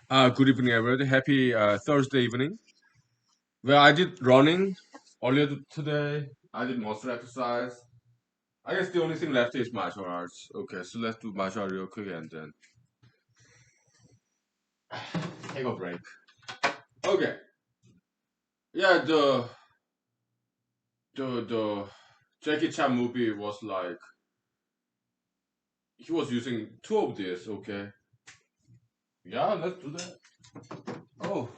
Good evening, everybody. Happy Thursday evening. Well, I did running earlier today. I did muscle exercise. I guess the only thing left is martial arts. Okay, so let's do martial arts real quick and then take a break. Okay. Yeah, the Jackie Chan movie was like he was using two of these. Okay. Yeah, let's do that. Oh,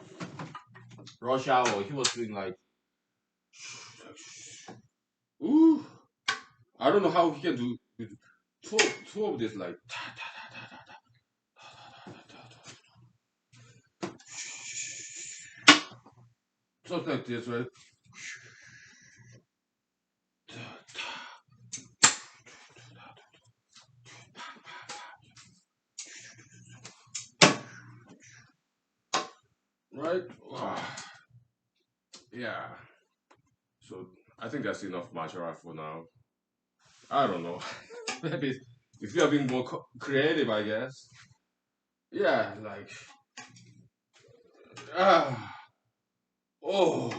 rush hour. He was doing like, ooh. I don't know how he can do two of these like. Something like this, right? Right? Yeah. So I think that's enough martial art for now. I don't know. Maybe if you are being more creative, I guess. Yeah, like ah, oh,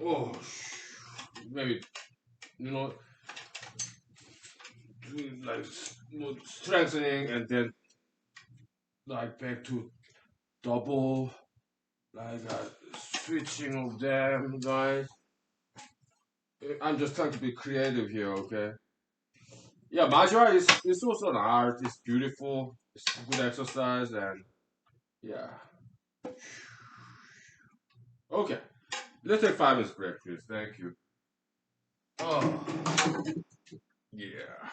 oh, maybe you know, like strengthening and then like back to double, like switching of them, guys. I'm just trying to be creative here, okay? Yeah, martial art is also an art. It's beautiful. It's good exercise, and yeah. Okay, let's take 5 minutes break, please. Thank you. Oh, yeah.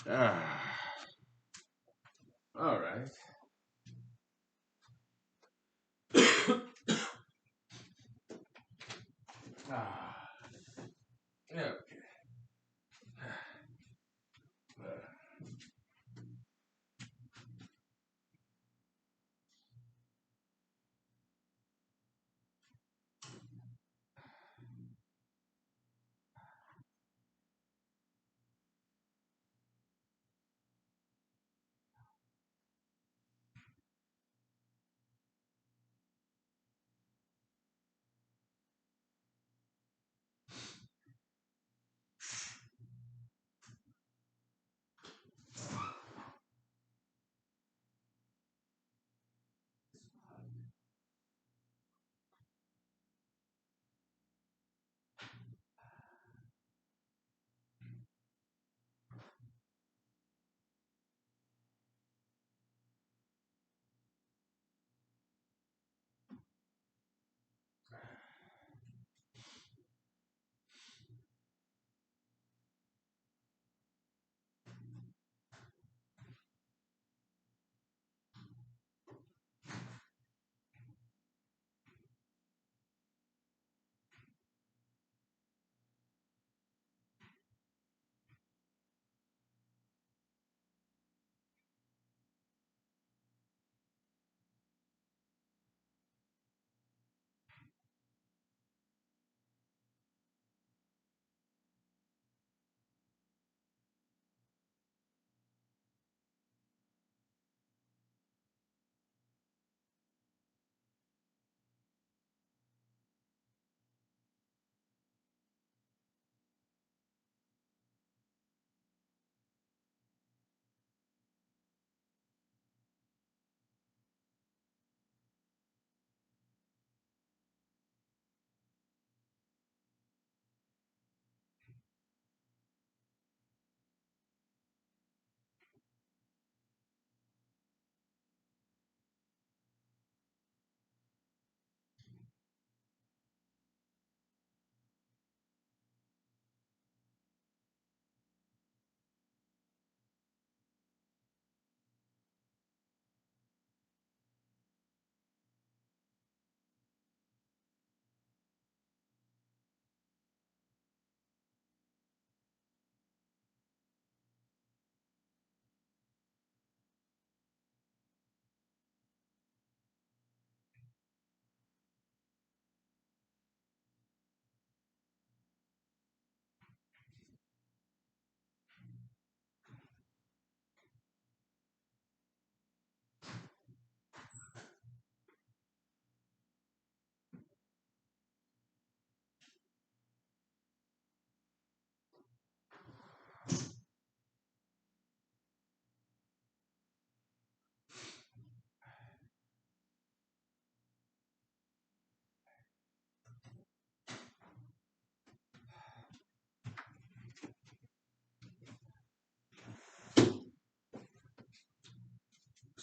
Ah, all right. Ah, yeah. Okay.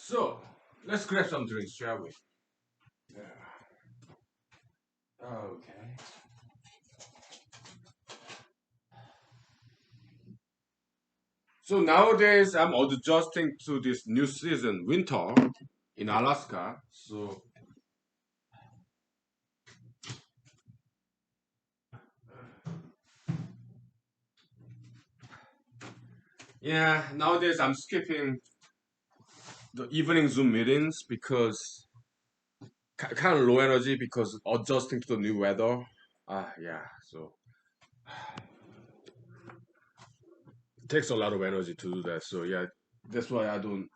So let's grab some drinks, shall we? Yeah. Okay. So nowadays I'm adjusting to this new season, winter in Alaska. So yeah, nowadays I'm skipping the evening Zoom meetings because kind of low energy because adjusting to the new weather. Yeah. So it takes a lot of energy to do that. So yeah, that's why I don't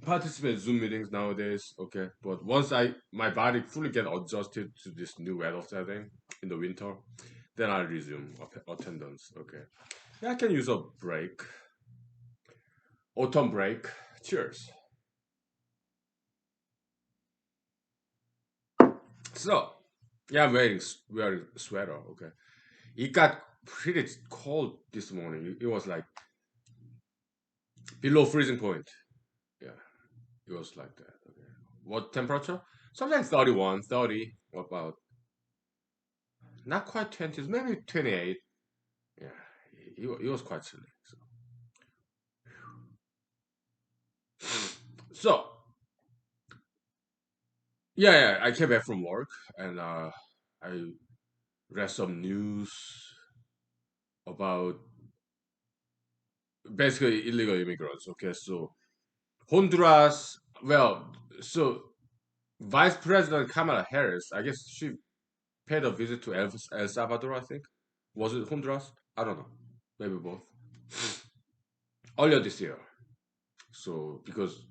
participate in Zoom meetings nowadays. Okay, but once my body fully get adjusted to this new weather setting in the winter, then I'll resume attendance. Okay, yeah, I can use a break, autumn break. Cheers. So yeah, wearing sweater. Okay, it got pretty cold this morning. It was like below freezing point. Yeah, it was like that. Okay, what temperature? Sometimes 31, 30. About not quite 20s, maybe 28. Yeah, he was quite chilly. So yeah, I came back from work and I read some news about basically illegal immigrants. Okay, so Honduras. Well, so Vice President Kamala Harris, I guess she paid a visit to El Salvador. I think was it Honduras? I don't know. Maybe both. Earlier this year. So because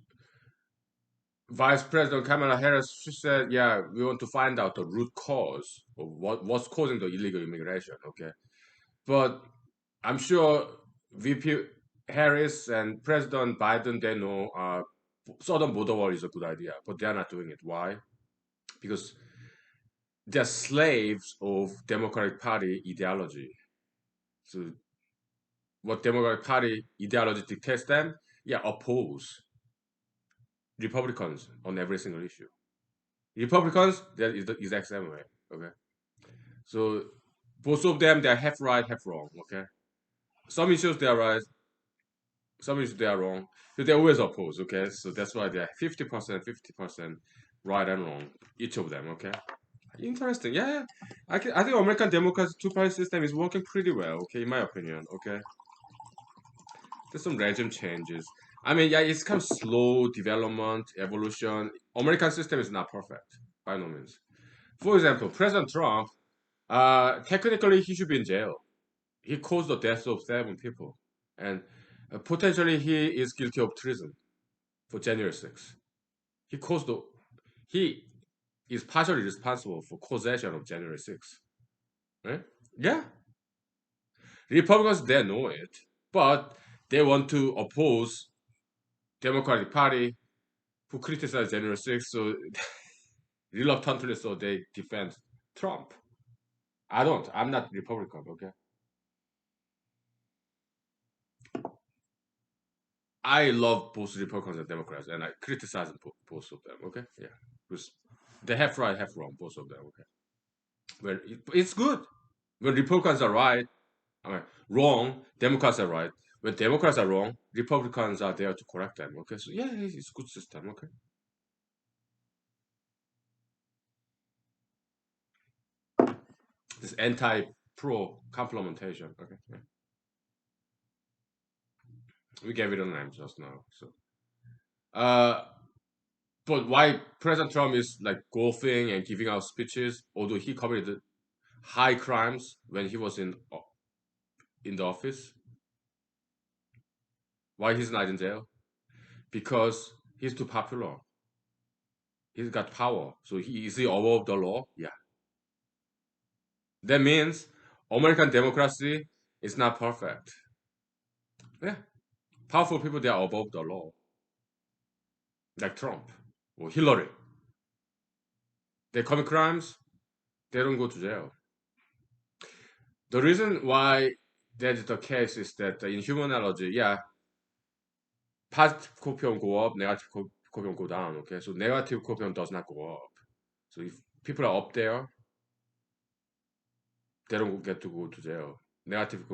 Vice President Kamala Harris, she said, "Yeah, we want to find out the root cause of what's causing the illegal immigration." Okay, but I'm sure VP Harris and President Biden they know southern border wall is a good idea, but they're not doing it. Why? Because they're slaves of Democratic Party ideology. So what Democratic Party ideology dictates them? Yeah, oppose Republicans on every single issue. Republicans, that is the exact same way. Okay, so both of them they're half right, half wrong. Okay, some issues they are right, some issues they are wrong. So they always oppose. Okay, so that's why they're 50%, 50% right and wrong, each of them. Okay, interesting. Yeah, yeah. I think American democracy two-party system is working pretty well. Okay, in my opinion. Okay, there's some regime changes. I mean, yeah, it's kind of slow development, evolution. American system is not perfect by no means. For example, President Trump, technically he should be in jail. He caused the deaths of 7 people, and potentially he is guilty of treason for January 6th. He caused the he is partially responsible for causation of January 6th. Right? Yeah, Republicans they know it, but they want to oppose Democratic Party who criticized January 6th, so reluctantly, so they defend Trump. I don't. I'm not Republican. Okay. I love both Republicans and Democrats, and I criticize both of them. Okay, yeah, because they have right, have wrong, both of them. Okay, when it's good when Republicans are right, I mean wrong, Democrats are right. When Democrats are wrong, Republicans are there to correct them. Okay, so yeah, it's good system. Okay, this anti-pro complementation. Okay, yeah. We gave it a name just now. So, uh, but why President Trump is like golfing and giving out speeches, although he committed high crimes when he was in the office. Why he's not in jail? Because he's too popular. He's got power. So he is he above the law? Yeah. That means American democracy is not perfect. Yeah. Powerful people they are above the law. Like Trump or Hillary. They commit crimes, they don't go to jail. The reason why that's the case is that in humanology, yeah, positive copy go up, negative copium go down. Okay, so negative copium does not go up. So if people are up there, they don't get to go to jail. Negative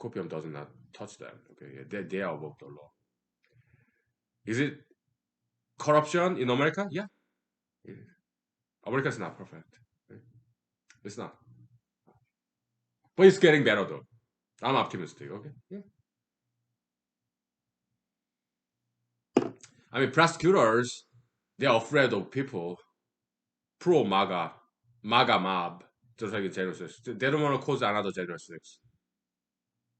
copium does not touch them. Okay, yeah, they are above the law. Is it corruption in America? Yeah, it is. America is not perfect. Okay? It's not, but it's getting better though. I'm optimistic. Okay, yeah. I mean, prosecutors, they're afraid of people pro MAGA mob, just like in January 6th. They don't want to cause another January 6th.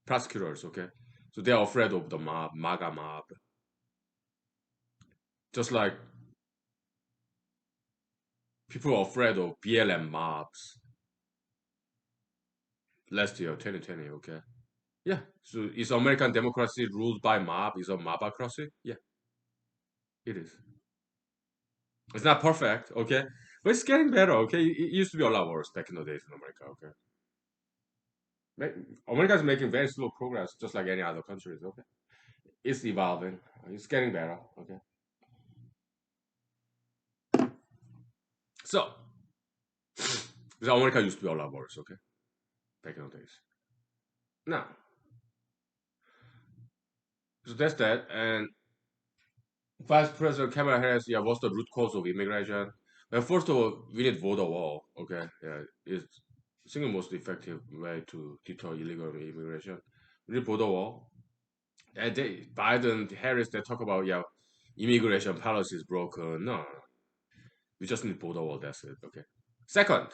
Prosecutors, okay? So they're afraid of the mob, MAGA mob. Just like people are afraid of BLM mobs last year, 2020, okay? Yeah. So is American democracy ruled by mob? Is a mobocracy? Yeah, it is. It's not perfect, okay? But it's getting better, okay? It used to be a lot worse back in the days in America, okay? America is making very slow progress, just like any other countries, okay? It's evolving. It's getting better, okay? So, because America used to be a lot worse, okay? Back in the days. Now, so that's that. And Vice President Kamala Harris, yeah, what's the root cause of immigration? Well, first of all, we need border wall, okay? Yeah, it's single most effective way to deter illegal immigration. We need border wall. And Biden, Harris, they talk about, yeah, immigration policy is broken. No, we just need border wall. That's it, okay? Second,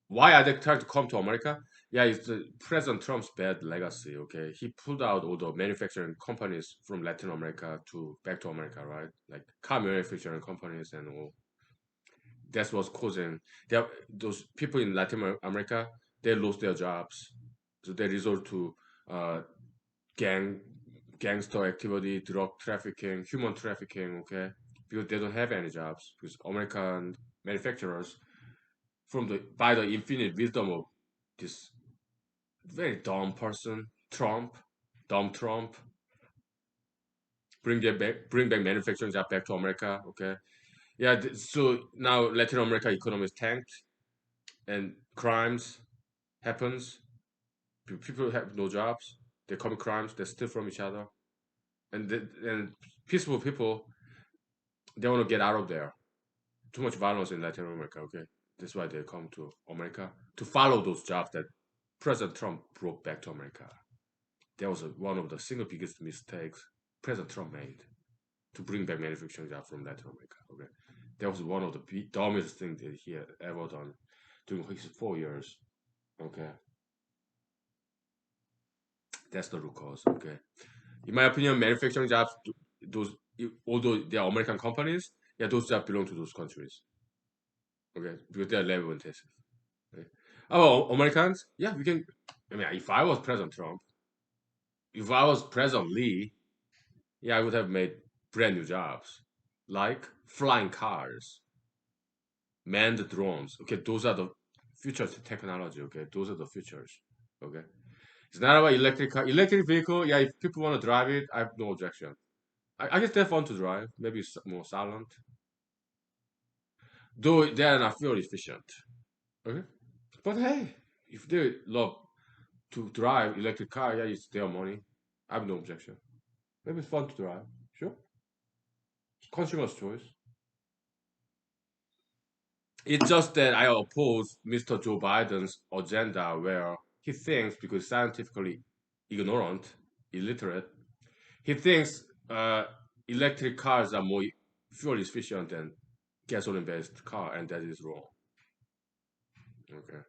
why are they trying to come to America? Yeah, it's President Trump's bad legacy. Okay, he pulled out all the manufacturing companies from Latin America to back to America, right? Like car manufacturing companies and all. That's what's causing those people in Latin America. They lost their jobs, so they resort to uh, gang gangster activity, drug trafficking, human trafficking. Okay, because they don't have any jobs because American manufacturers from the by the infinite wisdom of this very dumb person, Trump, dumb Trump, bring back manufacturing job back to America. Okay, yeah. So now Latin America economy is tanked, and crimes happens. People have no jobs. They commit crimes. They steal from each other, and peaceful people they want to get out of there. Too much violence in Latin America. Okay, that's why they come to America to follow those jobs that President Trump brought back to America. That was one of the single biggest mistakes President Trump made to bring back manufacturing jobs from Latin America. Okay, that was one of the dumbest things that he had ever done during his 4 years. Okay, that's the root cause. Okay, in my opinion, manufacturing jobs, those although they are American companies, yeah, those jobs belong to those countries. Okay, because they are labor intensive. Okay? Oh, Americans, yeah, we can. I mean, if I was President Trump, if I was President Lee, yeah, I would have made brand new jobs like flying cars, manned drones. Okay, those are the future technology. Okay, those are the futures. Okay, it's not about electric car, electric vehicle. Yeah, if people want to drive it, I have no objection. I guess they're fun to drive. Maybe it's more silent, though they are not fuel efficient. Okay, but hey, if they love to drive electric car, yeah, it's their money. I have no objection. Maybe it's fun to drive. Sure, it's consumer's choice. It's just that I oppose Mr. Joe Biden's agenda where he thinks, because scientifically ignorant, illiterate, he thinks electric cars are more fuel efficient than gasoline-based car, and that is wrong. Okay,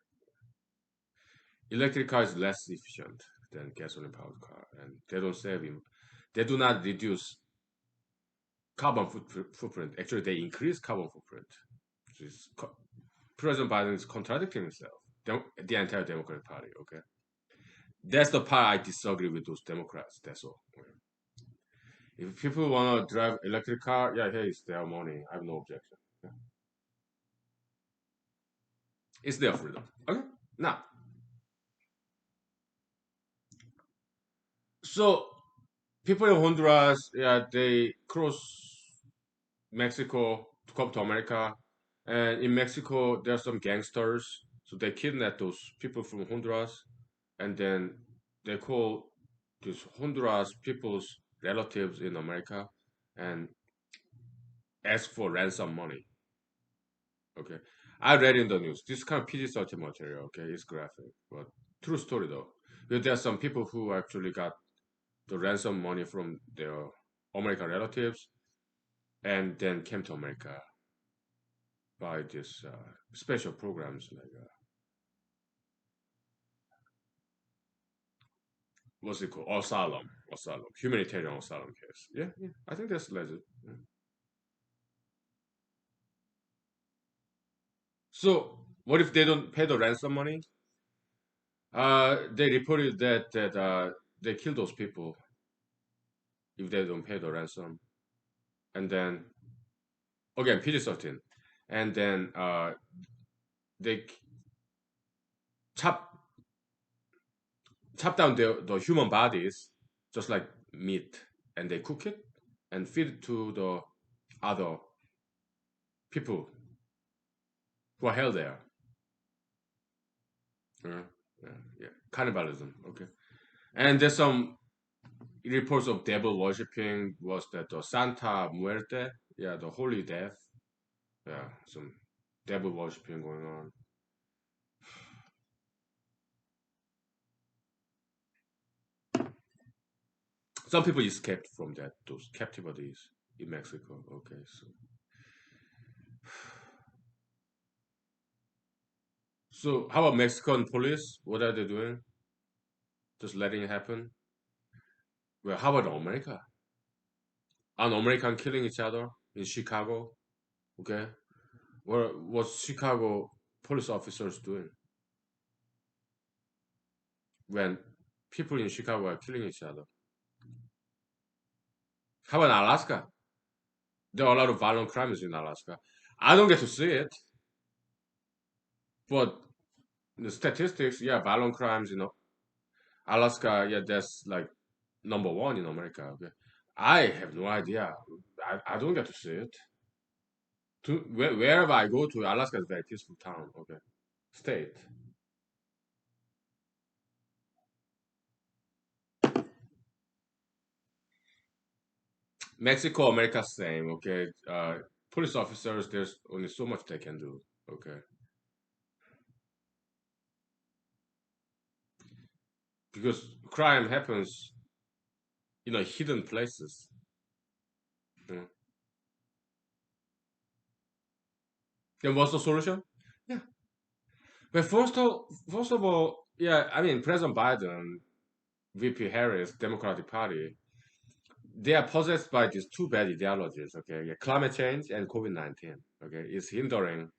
electric car is less efficient than gasoline-powered car, and they don't save him. They do not reduce carbon footprint. Actually, they increase carbon footprint. Which is President Biden is contradicting himself. The entire Democratic Party. Okay, that's the part I disagree with those Democrats. That's all. If people want to drive electric car, yeah, hey, it's their money. I have no objection. Yeah. It's their freedom. Okay. Now, so people in Honduras, yeah, they cross. Mexico to come to America, and in Mexico there are some gangsters, so they kidnap those people from Honduras, and then they call these Honduras people's relatives in America and ask for ransom money. Okay, I read in the news. This kind of PG-13 material. Okay, it's graphic, but true story though. Because there are some people who actually got the ransom money from their American relatives and then came to America by this special programs like what's it called? Asylum, humanitarian asylum case. Yeah, yeah, I think that's legit. Yeah. So what if they don't pay the ransom money? They reported that they kill those people if they don't pay the ransom, and then again PG-13, and then they chop chop down the human bodies just like meat, and they cook it and feed it to the other people who are held there. Yeah, yeah, yeah. Cannibalism. Okay, and there's some reports of devil worshipping. Was that the Santa Muerte? Yeah, the Holy Death. Yeah, some devil worshipping going on. Some people escaped from that those captivities in Mexico. Okay, so how about Mexican police? What are they doing? Just letting it happen? Well, how about America? An American killing each other in Chicago? Okay, what's Chicago police officers doing when people in Chicago are killing each other? How about Alaska? There are a lot of violent crimes in Alaska. I don't get to see it, but the statistics, yeah, violent crimes, Alaska, yeah, that's like number one in America. Okay, I have no idea. I don't get to see it. Wherever I go to, Alaska is a very peaceful town. Okay, state. Mexico, America, same. Okay, police officers, there's only so much they can do. Okay, because crime happens, hidden places. You know. Then what's the solution? Yeah. But first of all, yeah, I mean, President Biden, VP Harris, Democratic Party, they are possessed by these two bad ideologies. Okay, yeah, climate change and COVID-19. Okay, it's hindering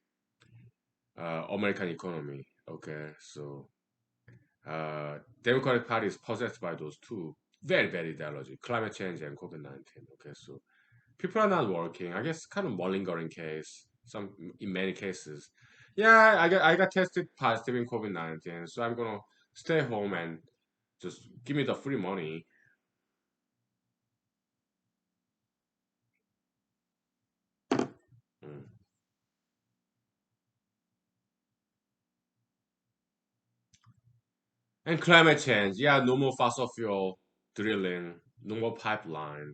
American economy. Okay, so Democratic Party is possessed by those two very bad ideology, climate change and COVID-19. Okay, so people are not working. I guess kind of malingering case. Some in many cases, yeah, I got tested positive in COVID-19, so I'm gonna stay home and just give me the free money. Mm. And climate change, yeah, no more fossil fuel drilling, no more pipeline.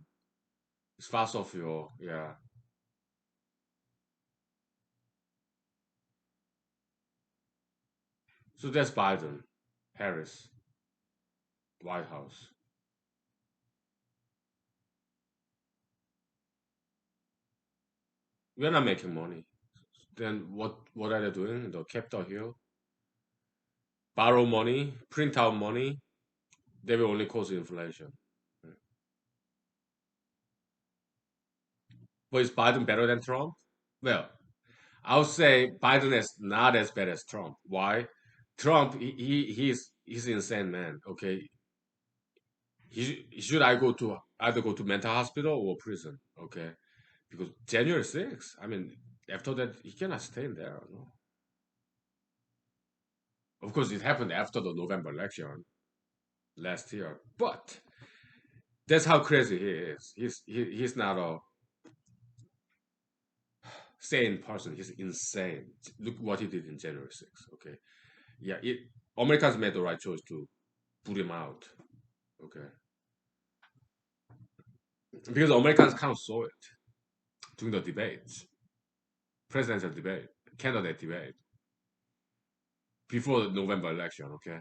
It's fossil fuel, yeah. So that's Biden, Harris, White House. We're not making money. Then what are they doing? The Capitol Hill, borrow money, print out money. They will only cause inflation. But is Biden better than Trump? Well, I would say Biden is not as bad as Trump. Why? Trump, he's insane man. Okay, he should I go to either go to mental hospital or prison. Okay, because January 6th, I mean, after that he cannot stay in there. No? Of course, it happened after the November election last year, but that's how crazy he is. He's not a sane person. He's insane. Look what he did in January 6th. Okay, yeah, Americans made the right choice to put him out. Okay, because Americans kind of saw it during the debates, presidential debate, candidate debate before the November election. Okay,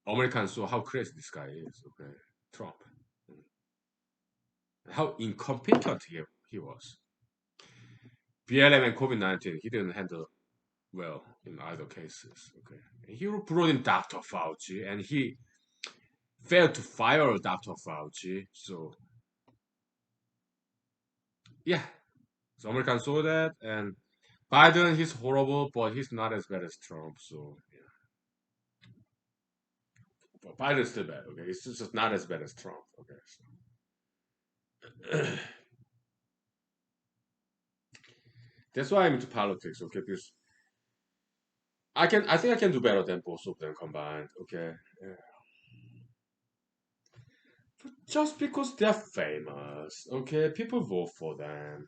Americans saw how crazy this guy is. Okay, Trump, how incompetent he was. BLM and COVID-19, he didn't handle well in either cases. Okay, he brought in Dr. Fauci, and he failed to fire Dr. Fauci. So yeah, so Americans saw that, and Biden, he's horrible, but he's not as bad as Trump. So yeah, but Biden's still bad. Okay, it's just not as bad as Trump. Okay, so. That's why I'm into politics. Okay, because I think I can do better than both of them combined. Okay, yeah. But just because they're famous, okay, people vote for them.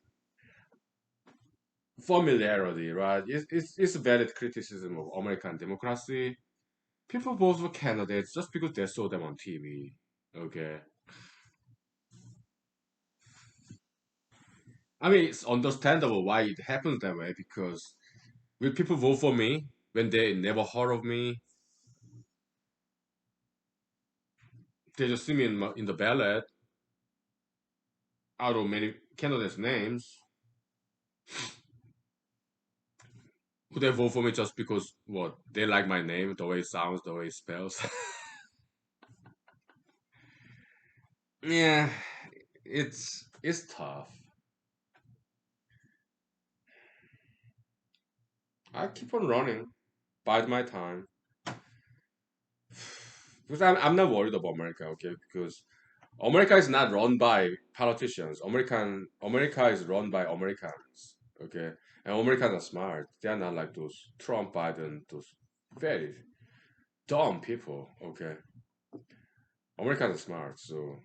Familiarity, right? It's a valid criticism of American democracy. People vote for candidates just because they saw them on TV. Okay. I mean, it's understandable why it happens that way because will people vote for me when they never heard of me? They just see me in the ballot out of many candidates' names. Would they vote for me just because what they like my name, the way it sounds, the way it spells? Yeah, it's tough. I keep on running, bide my time. Because I'm not worried about America, okay? Because America is not run by politicians. America is run by Americans, okay? And Americans are smart. They are not like those Trump, Biden, those very dumb people, okay? Americans are smart, so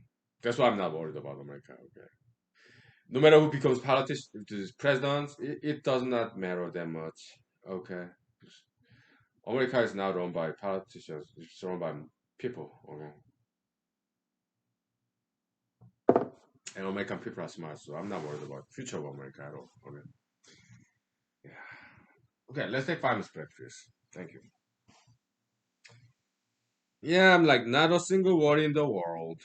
that's why I'm not worried about America, okay? No matter who becomes politician, president, it does not matter that much, okay? America is not run by politicians; it's run by people, okay? And American people are smart, so I'm not worried about the future of America at all. Okay. Yeah. Okay, let's take 5 minutes break, please. Thank you. Yeah, I'm like not a single worry in the world.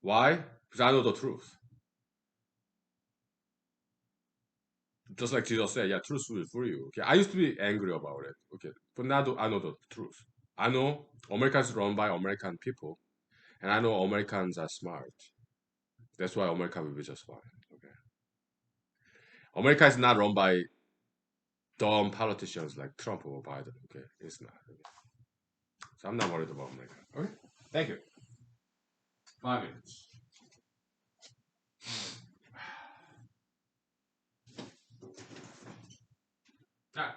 Why? Because I know the truth. Just like Jesus said, yeah, truth will free you. Okay. I used to be angry about it. Okay. But now I know the truth. I know America is run by American people, and I know Americans are smart. That's why America will be just fine. Okay. America is not run by dumb politicians like Trump or Biden. Okay. It's not. Okay. So I'm not worried about America. Okay. Thank you. 5 minutes. Ah,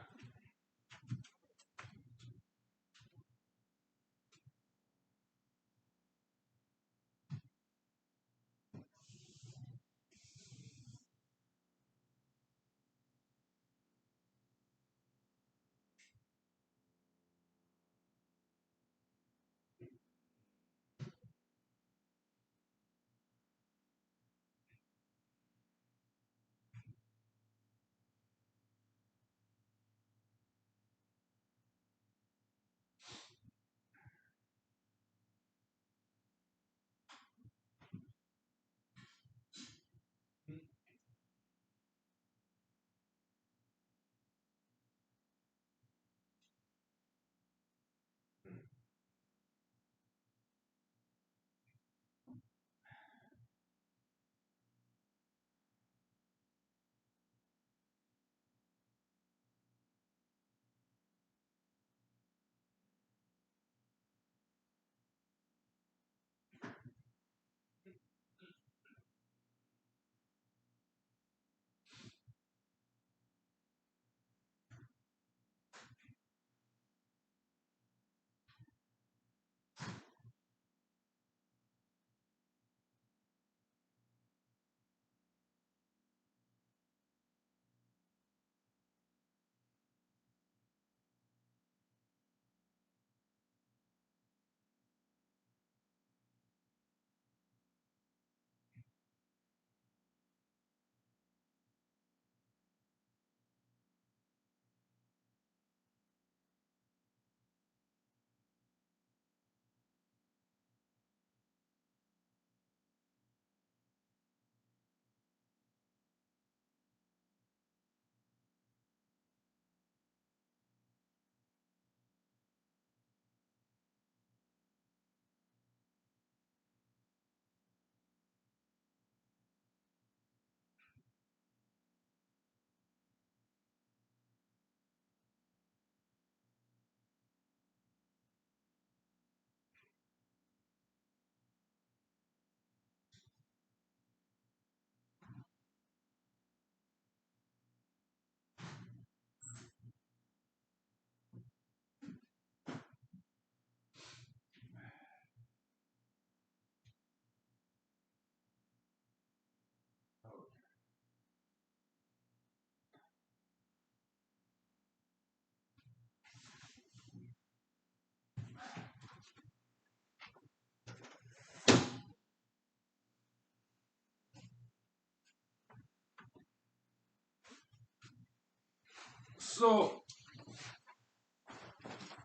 So,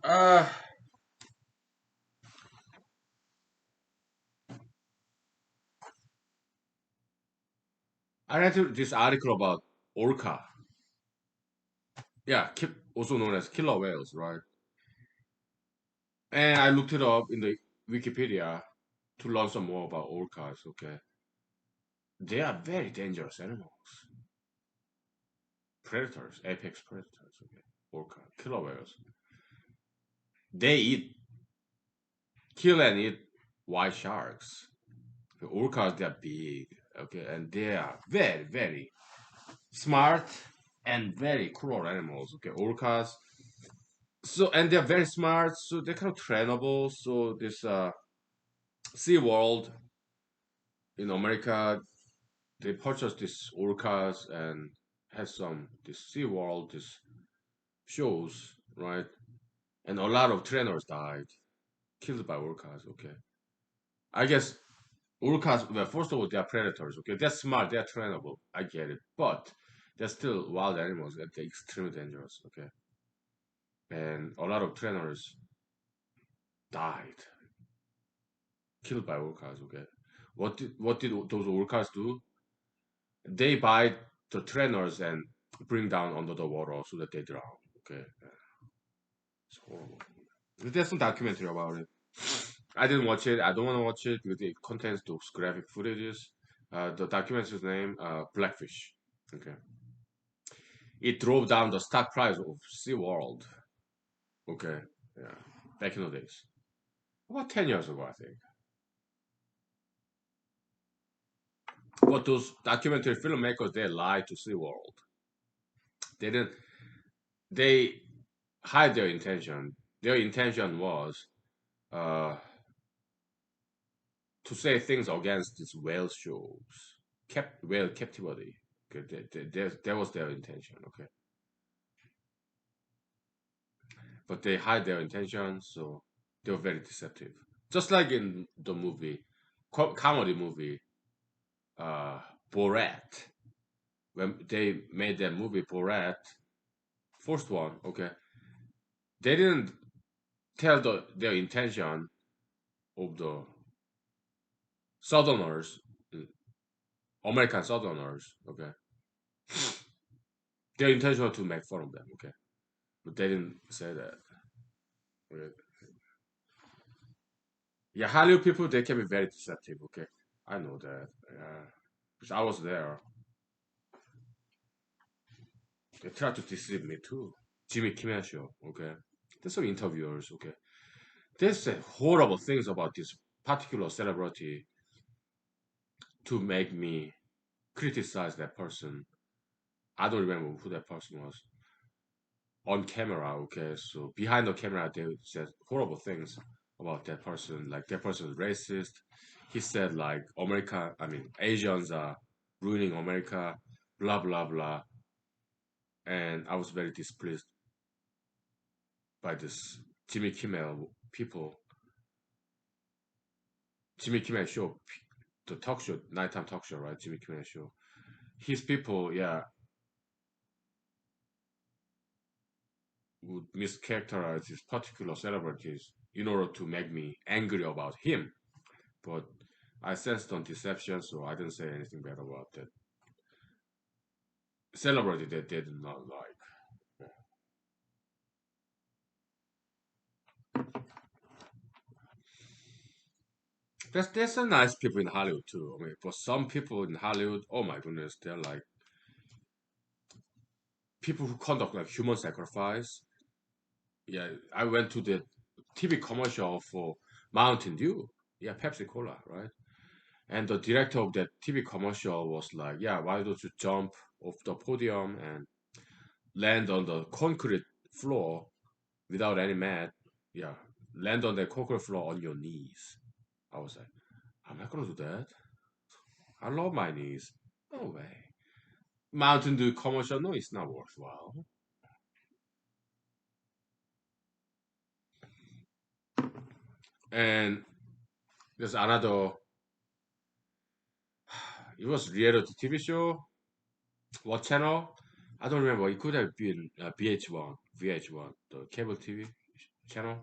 uh, I read this article about orca. Yeah, also known as killer whales, right? And I looked it up in the Wikipedia to learn some more about orcas. Okay, they are very dangerous animals, predators, apex predators. Okay, orca, killer whales. They kill and eat white sharks. The orcas, they're big. Okay, and they are very, very smart and very cruel animals. Okay, orcas. So and they're very smart. So they're kind of trainable. So this Sea World in America, they purchased these orcas and had some this Sea World this shows, right? And a lot of trainers died, killed by orcas. Okay, I guess orcas. Well, first of all, they are predators. Okay, they're smart, they're trainable. I get it, but they're still wild animals and they're extremely dangerous. Okay, and a lot of trainers died, killed by orcas. Okay, what did those orcas do? They bite the trainers and bring down under the water so that they drown. Okay, it's horrible. There's some documentary about it. I didn't watch it. I don't want to watch it because it contains those graphic footages. The documentary's name, Blackfish. Okay, it drove down the stock price of SeaWorld. Okay, yeah, back in the days, about 10 years ago, I think. But those documentary filmmakers, they lied to SeaWorld. They didn't. They hide their intention. Their intention was uh, to say things against these whale shows, kept whale captivity. Okay, that was their intention. Okay, but they hide their intention, so they were very deceptive. Just like in the movie, comedy movie, uh, Borat. When they made that movie Borat, first one, okay, they didn't tell their intention of the Southerners, American Southerners, okay. Their intention was to make fun of them, okay, but they didn't say that. Okay? Yeah, Hollywood people they can be very deceptive, okay. I know that. Because I was there. They tried to deceive me too. Jimmy Kimmel show, okay. There's some interviewers, okay. They said horrible things about this particular celebrity to make me criticize that person. I don't remember who that person was on camera. Okay, so behind the camera, they said horrible things about that person. Like that person is racist. He said like America, I mean Asians are ruining America, blah blah blah. And I was very displeased by this Jimmy Kimmel people. Jimmy Kimmel show, the talk show, nighttime talk show, right? Jimmy Kimmel show. His people, yeah, would mischaracterize these particular celebrities in order to make me angry about him. But I sensed on deception, so I didn't say anything bad about that celebrity that they did not like. There's some nice people in Hollywood too. I mean, but some people in Hollywood, oh my goodness, they're like people who conduct like human sacrifice. Yeah, I went to the TV commercial for Mountain Dew. Yeah, Pepsi Cola, right? And the director of that TV commercial was like, "Yeah, why don't you jump off the podium and land on the concrete floor without any mat? Yeah, land on the concrete floor on your knees." I was like, "I'm not gonna do that. I love my knees. No way." Mountain Dew commercial, no, it's not worthwhile. And there's another. It was reality TV show. What channel? I don't remember. It could have been VH1, the cable TV channel.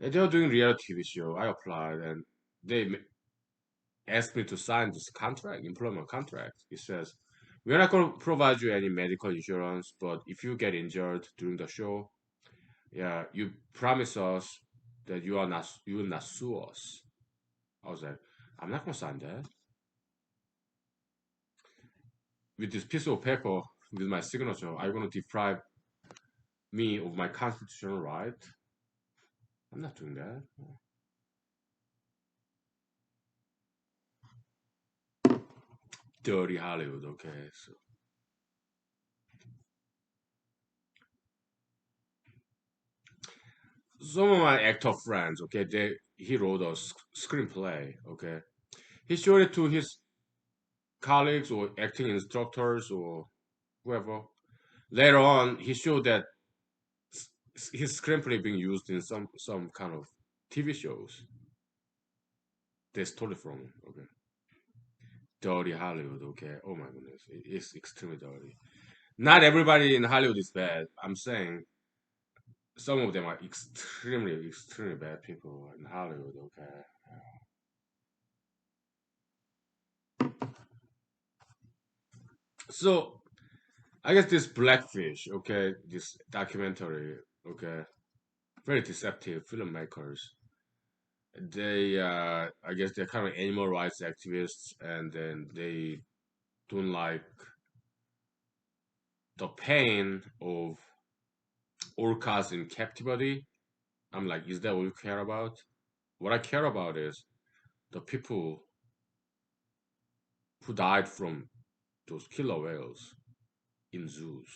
They were doing reality TV show. I applied, and they asked me to sign this contract, employment contract. It says, we're not going to provide you any medical insurance, but if you get injured during the show, yeah, you promise us that you will not sue us. I was like, I'm not going to sign that. With this piece of paper, with my signature, are you going to deprive me of my constitutional right? I'm not doing that. Dirty Hollywood, okay. So some of my actor friends, okay, he wrote a screenplay, okay. He showed it to his colleagues or acting instructors or whoever. Later on, he showed that his screenplay being used in some kind of TV shows. They stole it from him, okay. Dirty Hollywood, okay. Oh my goodness, it's extremely dirty. Not everybody in Hollywood is bad. I'm saying some of them are extremely bad people in Hollywood, okay. So I guess this Blackfish, okay, this documentary, okay, very deceptive filmmakers. I guess they're kind of animal rights activists, and then they don't like the pain of orcas in captivity. I'm like, is that all you care about? What I care about is the people who died from those killer whales in zoos,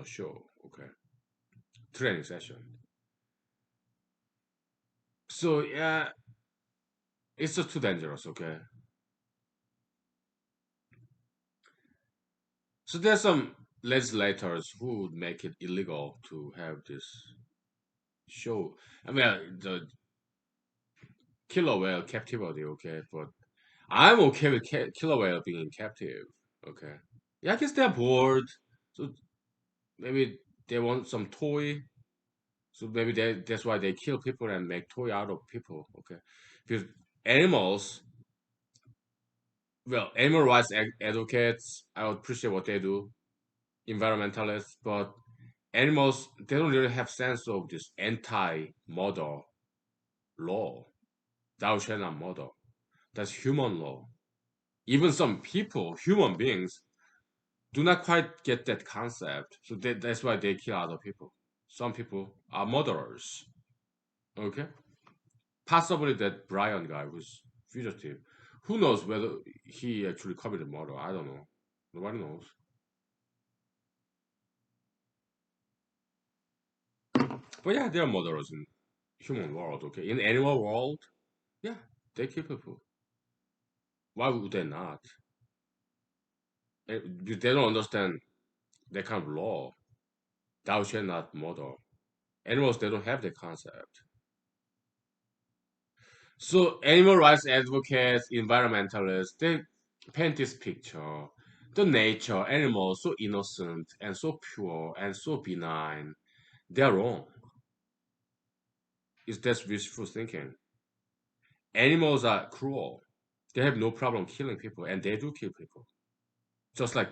show, okay, training session. So yeah, it's just too dangerous, okay. So there's some legislators who would make it illegal to have this show. I mean, the killer whale captivity, okay, but I'm okay with killer whale being captive, okay. Yeah, I guess they're bored, so maybe they want some toy. So maybe that's why they kill people and make toy out of people, okay? Because animals, well, animal rights advocates, I would appreciate what they do, environmentalists, but animals, they don't really have sense of this anti-murder law. Thou shalt not murder. That's human law. Even some people, human beings, do not quite get that concept. So that's why they kill other people. Some people are murderers. Okay? Possibly that Brian guy who's fugitive. Who knows whether he actually committed murder? I don't know. Nobody knows. But yeah, there are murderers in human world. Okay, in animal world, yeah, they kill people. Why would they not? Because they don't understand that kind of law. Thou shalt not murder. Animals, they don't have that concept. So animal rights advocates, environmentalists, they paint this picture. The nature, animals, so innocent and so pure and so benign. They're wrong. It's that's wishful thinking. Animals are cruel. They have no problem killing people, and they do kill people. Just like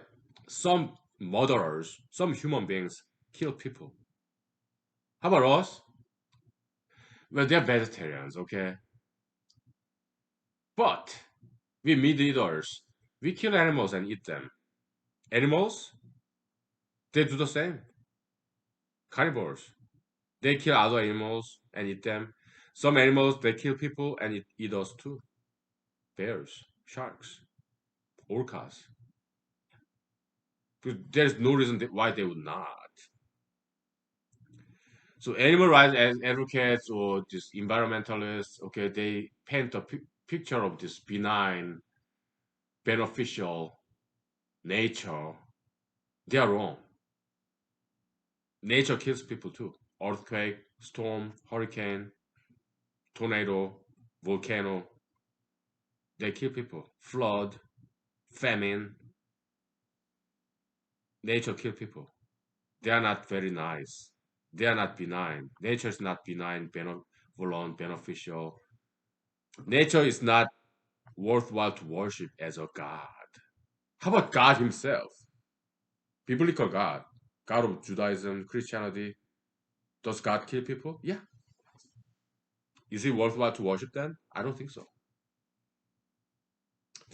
some murderers, some human beings kill people. How about us? Well, they're vegetarians, okay? But we meat eaters, we kill animals and eat them. Animals, they do the same. Carnivores, they kill other animals and eat them. Some animals, they kill people and eat us too. Bears, sharks, orcas. Because there's no reason why they would not. So animal rights advocates or just environmentalists, okay, they paint a picture of this benign, beneficial nature. They are wrong. Nature kills people too. Earthquake, storm, hurricane, tornado, volcano, they kill people. Flood, famine, nature kill people. They are not very nice. They are not benign. Nature is not benign, benevolent, beneficial. Nature is not worthwhile to worship as a god. How about God Himself? Biblical God, God of Judaism, Christianity. Does God kill people? Yeah. Is it worthwhile to worship then? I don't think so.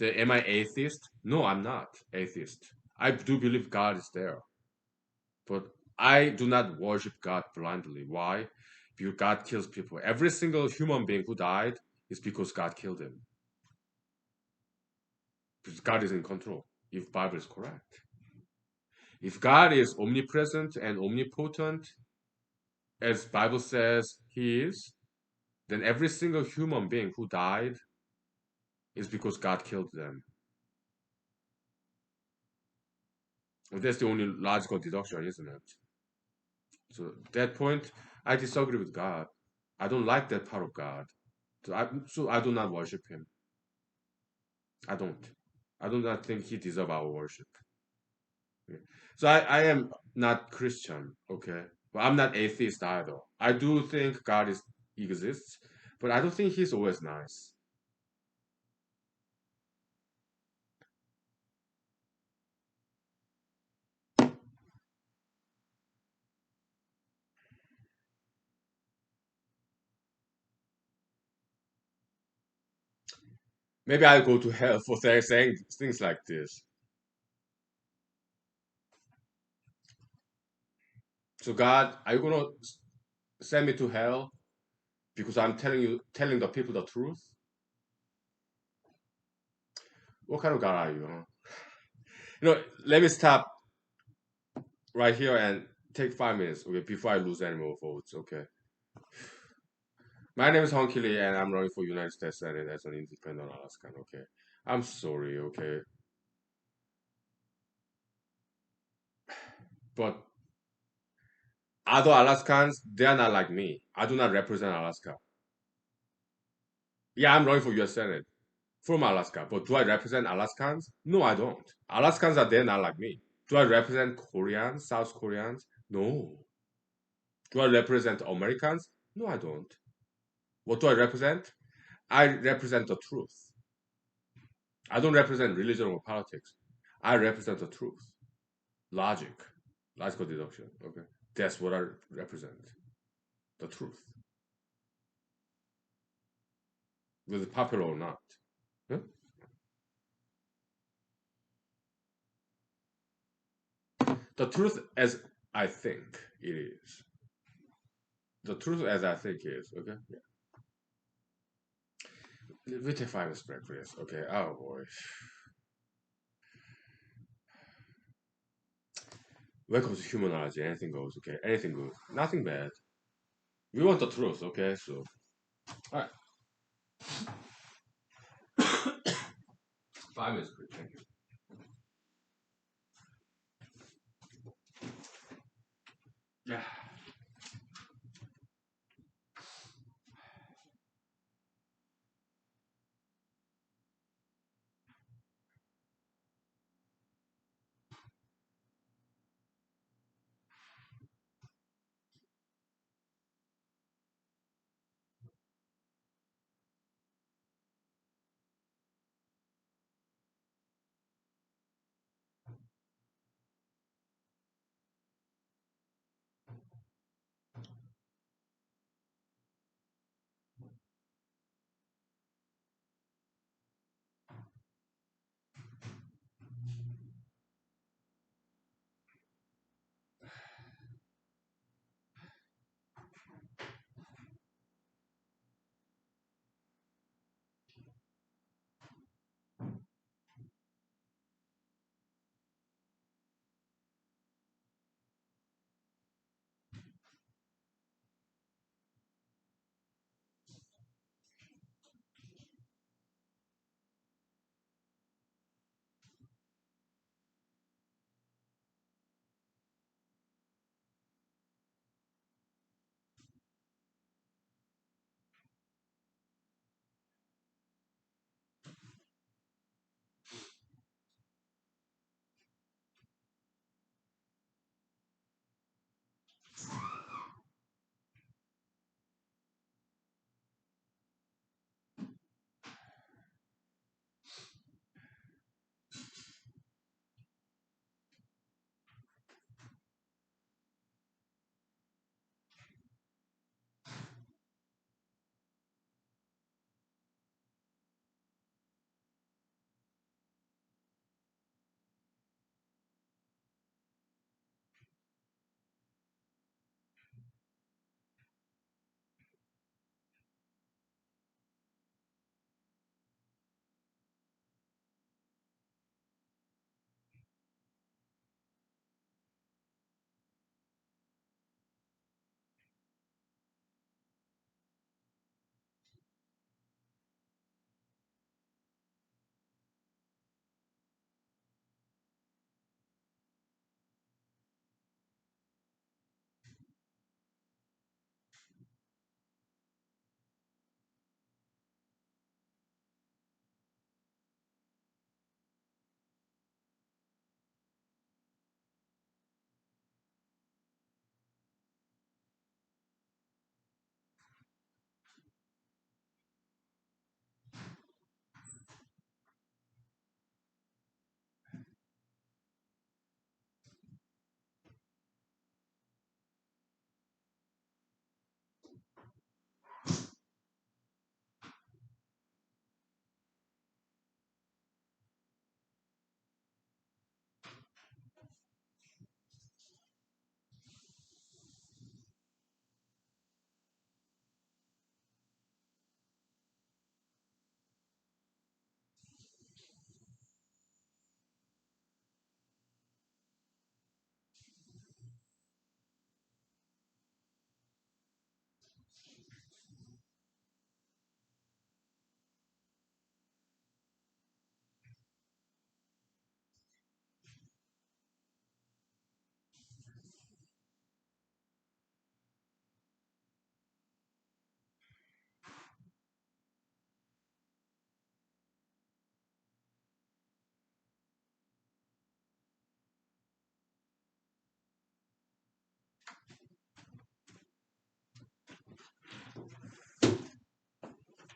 Am I atheist? No, I'm not atheist. I do believe God is there, but I do not worship God blindly. Why? Because God kills people. Every single human being who died is because God killed him. Because God is in control. If Bible is correct, if God is omnipresent and omnipotent, as Bible says He is, then every single human being who died is because God killed them. And that's the only logical deduction, isn't it? So that point, I disagree with God. I don't like that part of God. So I do not worship Him. I don't. I do not think He deserves our worship. Okay. So I am not Christian, okay? But I'm not atheist either. I do think God exists, but I don't think He's always nice. Maybe I'll go to hell for saying things like this. So God, are you gonna send me to hell because I'm telling the people the truth? What kind of God are you? Huh? Let me stop right here and take 5 minutes, okay, before I lose any more votes, okay. My name is Honky Lee, and I'm running for United States Senate as an independent Alaskan, okay. I'm sorry, okay, but other Alaskans, they are not like me. I do not represent Alaska. Yeah, I'm running for U.S. Senate from Alaska, but do I represent Alaskans? No, I don't. Alaskans are they're not like me. Do I represent Koreans, South Koreans? No. Do I represent Americans? No, I don't. What do I represent? I represent the truth. I don't represent religion or politics. I represent the truth, logic, logical deduction. Okay, that's what I represent, the truth, whether popular or not. Huh? The truth as I think it is. The truth as I think is. Okay. Yeah. We take 5 minutes break for this. Okay. Oh boy. When it comes to humanology, anything goes. Okay. Anything good. Nothing bad. We want the truth. Okay. So. All right. 5 minutes break. Thank you. Yeah.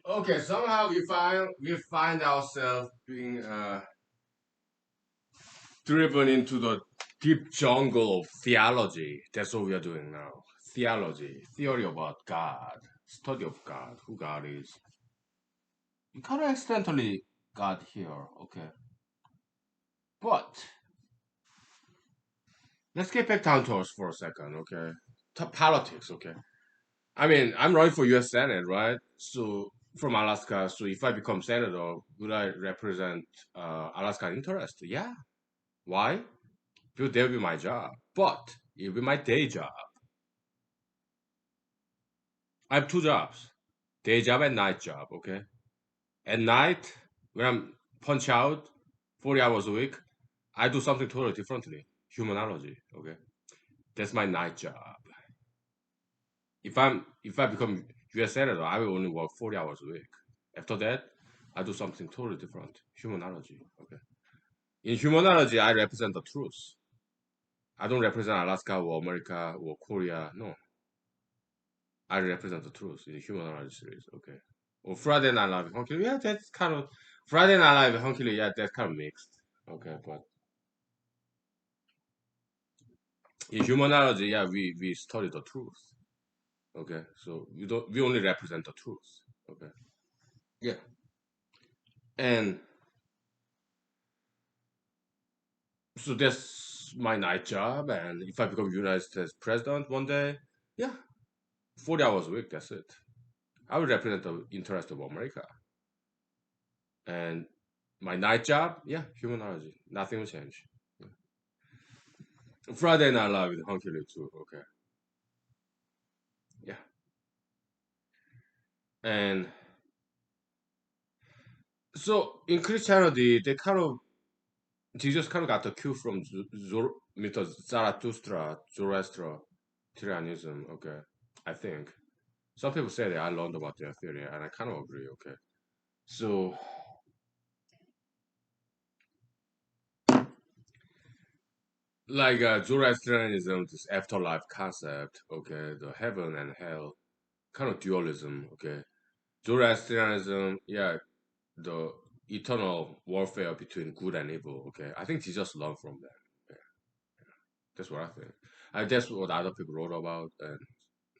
Okay, somehow we find ourselves being driven into the deep jungle of theology. That's what we are doing now. Theology, theory about God, study of God, who God is. You kind of accidentally got here, okay? But let's get back down to us for a second, okay? To politics, okay? I mean, I'm running for U.S. Senate, right? So from Alaska. So if I become senator, would I represent Alaska interest? Yeah. Why? Because that will be my job. But it will be my day job. I have two jobs, day job and night job. Okay. At night, when I'm punch out 40 hours a week, I do something totally differently. Humanology. Okay. That's my night job. If I become US Senator, I will only work 40 hours a week. After that, I do something totally different. Humanology. Okay. In humanology, I represent the truth. I don't represent Alaska or America or Korea. No. I represent the truth in the humanology series. Okay. Or Friday Night Live Hunky. Yeah, that's kind of Friday Night Live Hunky. Yeah, that's kind of mixed. Okay, but in humanology, yeah, we study the truth. Okay, so we only represent the truth. Okay. Yeah. And so that's my night job. And if I become United States president one day, yeah, 40 hours a week. That's it. I will represent the interest of America. And my night job, yeah, humanology. Nothing will change. Friday Night Live with Hunky too. Okay. Yeah. And so in Christianity, Jesus kind of got the cue from Mr. Zarathustra, Zoroastrianism. Okay, I think some people say that I learned about their theory, and I kind of agree. Okay, so like Zoroastrianism, this afterlife concept. Okay, the heaven and hell, kind of dualism. Okay, Zoroastrianism, yeah, the eternal warfare between good and evil. Okay, I think Jesus learned from that. Yeah, that's what I think. That's what other people wrote about and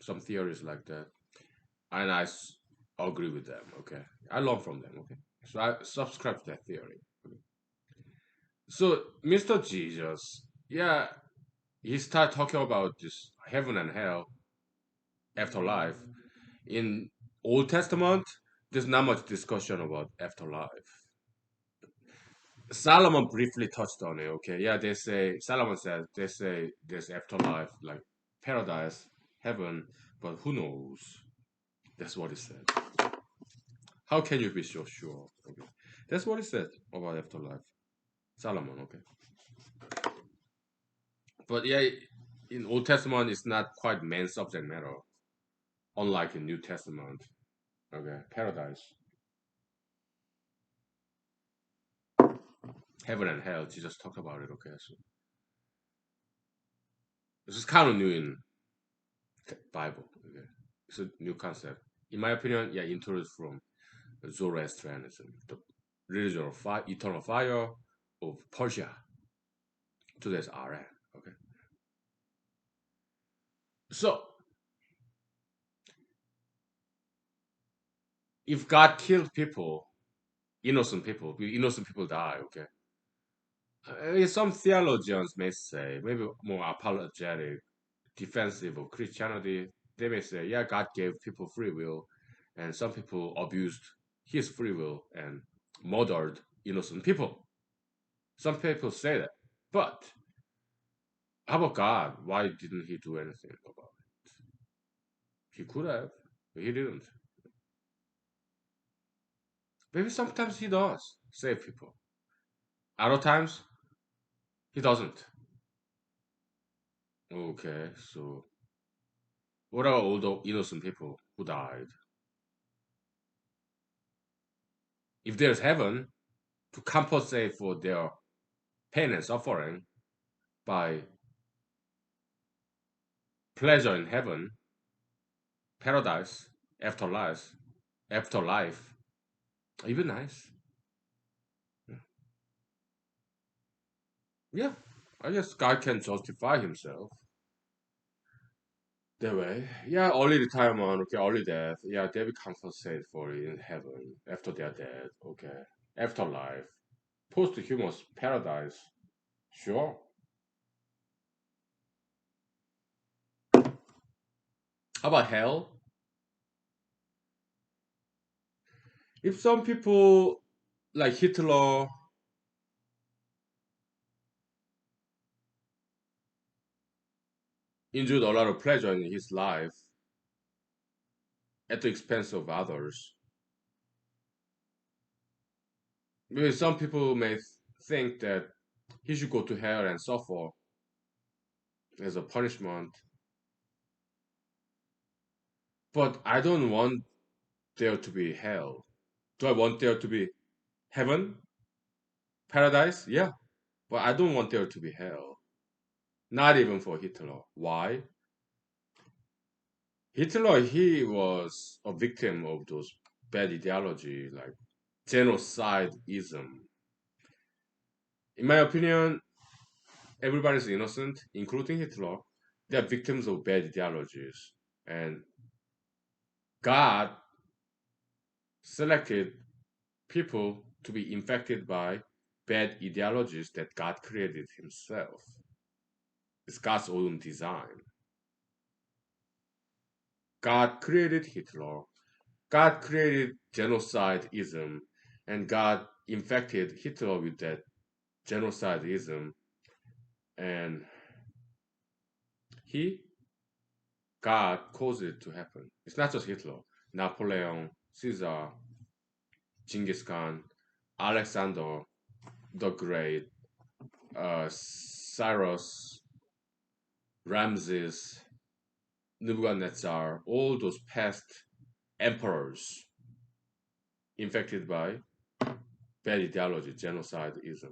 some theories like that, and agree with them. Okay, I learned from them. Okay, so I subscribe to that theory. Okay. So Mr. Jesus, yeah, he started talking about this heaven and hell, afterlife. In Old Testament, there's not much discussion about afterlife. Solomon briefly touched on it. Okay, yeah, they say Solomon says they say there's afterlife, like paradise, heaven, but who knows? That's what he said. How can you be so sure? Okay, that's what he said about afterlife. Solomon. Okay, but yeah, in Old Testament, it's not quite main subject matter, unlike in New Testament. Okay, paradise, heaven and hell. Jesus talked about it. Okay, so this is kind of new in Bible. Okay, it's a new concept. In my opinion, yeah, introduced from Zoroastrianism, the religion of eternal fire of Persia. Today's Iran. Okay, so if God killed people, innocent people die. Okay, some theologians may say, maybe more apologetic, defensive of Christianity, they may say, yeah, God gave people free will, and some people abused His free will and murdered innocent people. Some people say that, but how about God? Why didn't He do anything about it? He could have, but He didn't. Maybe sometimes He does save people. Other times He doesn't. Okay, so what about all the innocent people who died? If there's heaven to compensate for their pain and suffering by pleasure in heaven, paradise, afterlife, afterlife. Even nice. Yeah, I guess God can justify himself that way. Yeah, early retirement, okay, early death. Yeah, they will compensate for it in heaven after they're dead. Okay, afterlife, posthumous paradise. Sure. How about hell? If some people like Hitler enjoyed a lot of pleasure in his life at the expense of others, maybe some people may think that he should go to hell and suffer as a punishment. But I don't want there to be hell. Do I want there to be heaven? Paradise? Yeah. But I don't want there to be hell. Not even for Hitler. Why? Hitler, he was a victim of those bad ideology like genocideism. In my opinion, everybody's innocent, including Hitler. They're victims of bad ideologies. And God selected people to be infected by bad ideologies that God created himself. It's God's own design. God created Hitler. God created genocideism, and God infected Hitler with that genocideism, and he, God, caused it to happen. It's not just Hitler. Napoleon, Caesar, Genghis Khan, Alexander the Great, Cyrus, Ramses, Nebuchadnezzar, all those past emperors infected by bad ideology, genocideism,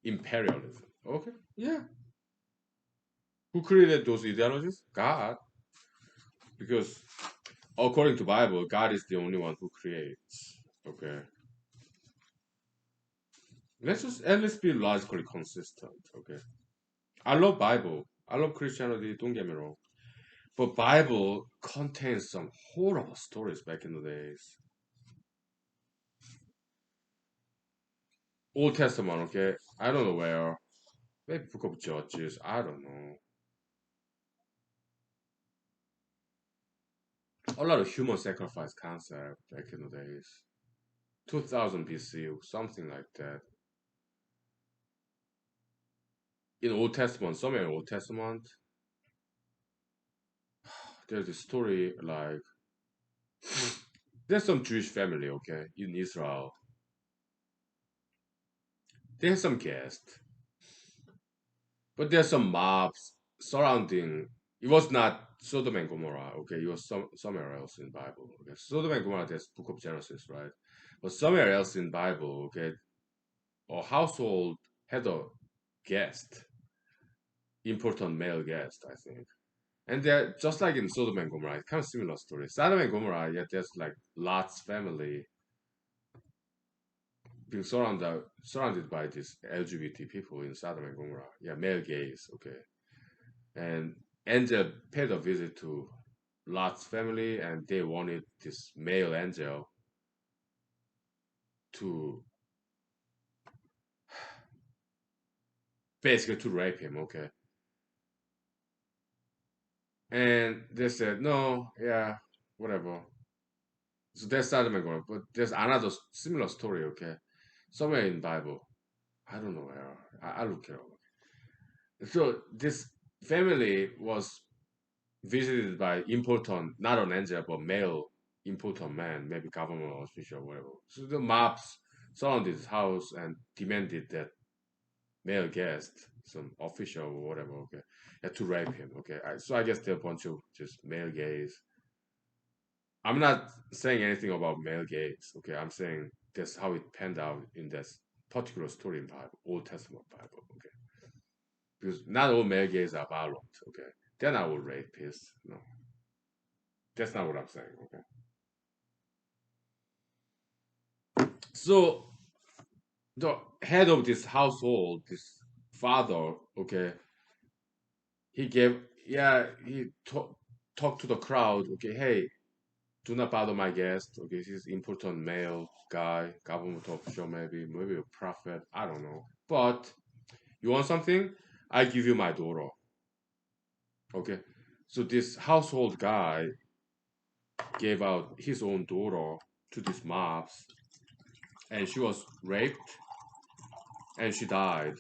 imperialism. Okay, yeah. Who created those ideologies? God. Because according to Bible, God is the only one who creates. Okay. Let's just at least be logically consistent. Okay. I love Bible. I love Christianity. Don't get me wrong. But Bible contains some horrible stories back in the days. Old Testament, okay? I don't know where. Maybe Book of Judges. I don't know. A lot of human sacrifice concept back in the days. 2000 BC, something like that. In Old Testament, somewhere in Old Testament, there's a story like there's some Jewish family, okay, in Israel. They have some guests, but there's some mobs surrounding. It was not Sodom and Gomorrah, okay. It was somewhere else in Bible. Okay, Sodom and Gomorrah, that's Book of Genesis, right? But somewhere else in Bible, okay, a household had a guest, important male guest, I think. And they're just like in Sodom and Gomorrah, it's kind of similar story. Sodom and Gomorrah, yeah, there's like Lot's family being surrounded by these LGBT people in Sodom and Gomorrah. Yeah, male gays, okay. And angel paid a visit to Lot's family, and they wanted this male angel to basically to rape him, okay. And they said no, yeah, whatever. So that's Sodom and Gomorrah, but there's another similar story, okay, somewhere in Bible. I don't know where. I look it up. So this family was visited by important, not an angel, but male important man, maybe government official, whatever. So the mobs surrounded his house and demanded that male guest, some official or whatever, okay, had to rape him. Okay, so I guess they're a bunch of just male gays. I'm not saying anything about male gays. Okay, I'm saying that's how it panned out in this particular story in Bible, Old Testament Bible. Okay, because not all male gays are violent. Okay, they're not all rapists. No, that's not what I'm saying. Okay. So the head of this household, this father, okay, he gave, yeah, talked to the crowd, okay, hey, do not bother my guest, okay, he's important male guy, government official, maybe a prophet, I don't know. But you want something? I give you my daughter, okay. So this household guy gave out his own daughter to these mobs, and she was raped and she died.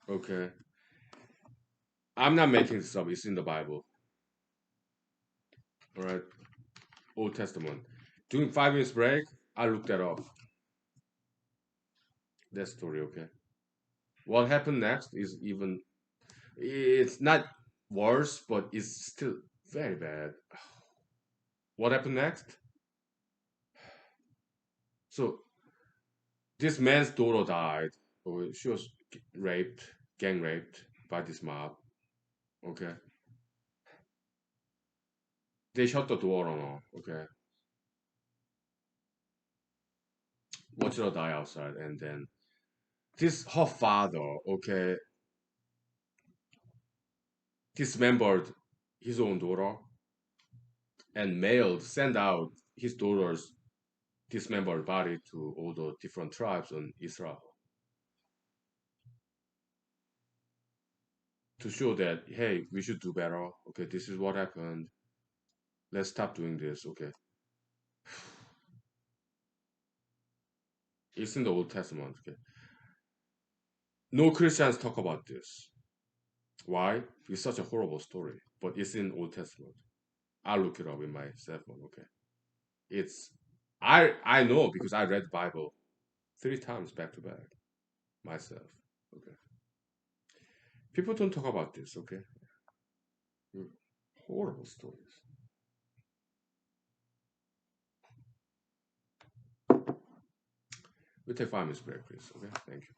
Okay, I'm not making this up. It's in the Bible. All right, Old Testament. During 5 minutes break, I looked that up. That story. Okay, what happened next is even. It's not worse, but it's still very bad. What happened next? So this man's daughter died. Okay, she was raped, gang raped by this mob. Okay, they shut the door on her. Okay, watched her die outside, and then this her father. Okay, dismembered his own daughter and mailed, sent out his daughter's dismembered body to all the different tribes in Israel to show that hey, we should do better. Okay, this is what happened. Let's stop doing this. Okay, it's in the Old Testament. Okay, no Christians talk about this. Why? It's such a horrible story, but it's in Old Testament. I'll look it up in my cell phone. Okay, it's I know because I read the Bible 3 times back to back myself. Okay, people don't talk about this. Okay, horrible stories. We take 5 minutes break, please. Okay, thank you.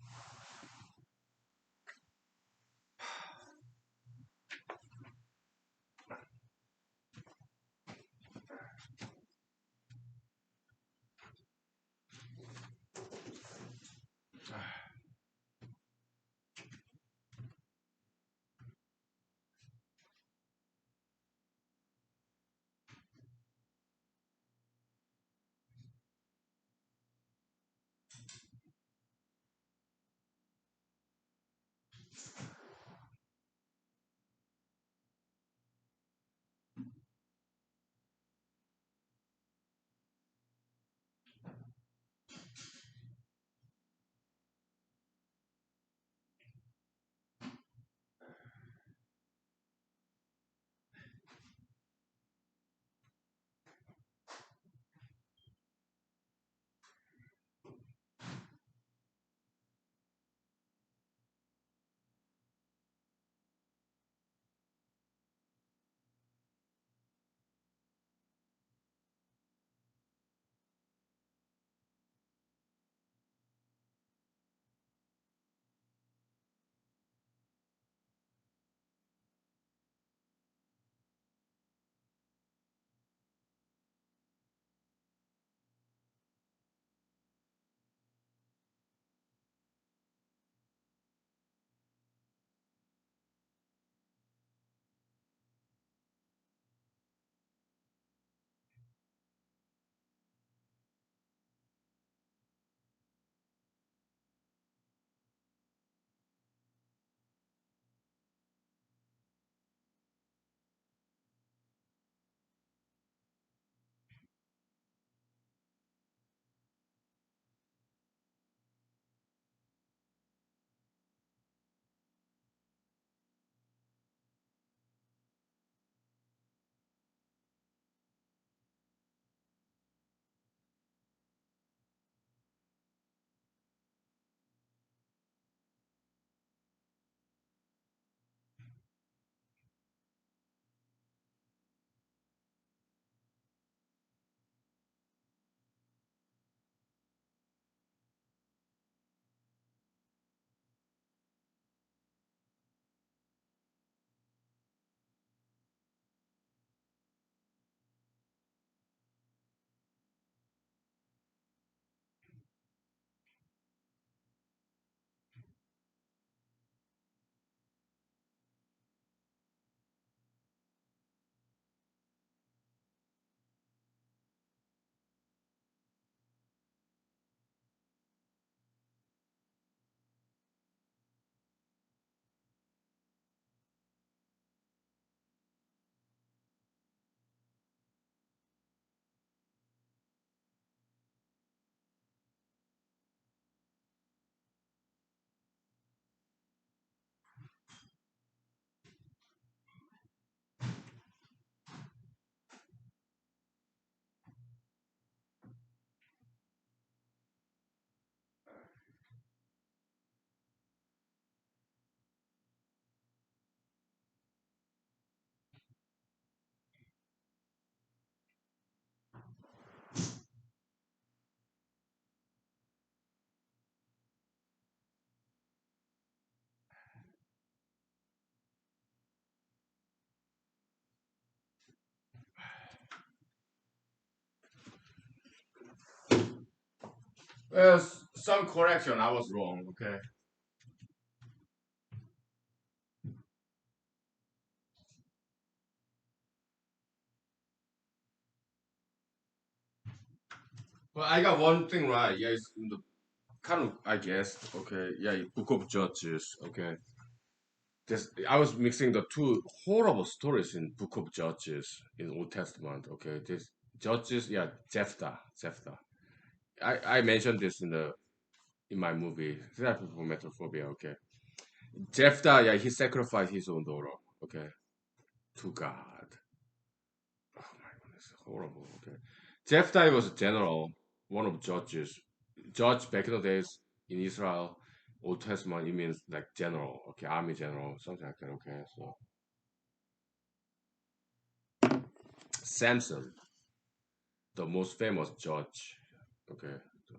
Some correction. I was wrong. Okay. Well, I got one thing right. Yeah, it's in the kind of, I guess. Okay. Yeah, Book of Judges. Okay. This, I was mixing the two horrible stories in Book of Judges in Old Testament. Okay. This Judges. Yeah, Jephthah. I mentioned this in my movie Therapy for Metaphobia. Okay. Jephthah. Yeah, he sacrificed his own daughter. Okay. To God. Oh my goodness, horrible. Okay. Jephthah was a general, one of judges. Judge back in the days in Israel, Old Testament, it means like general, okay, army general, something like that. Okay, so Samson, the most famous judge, okay, the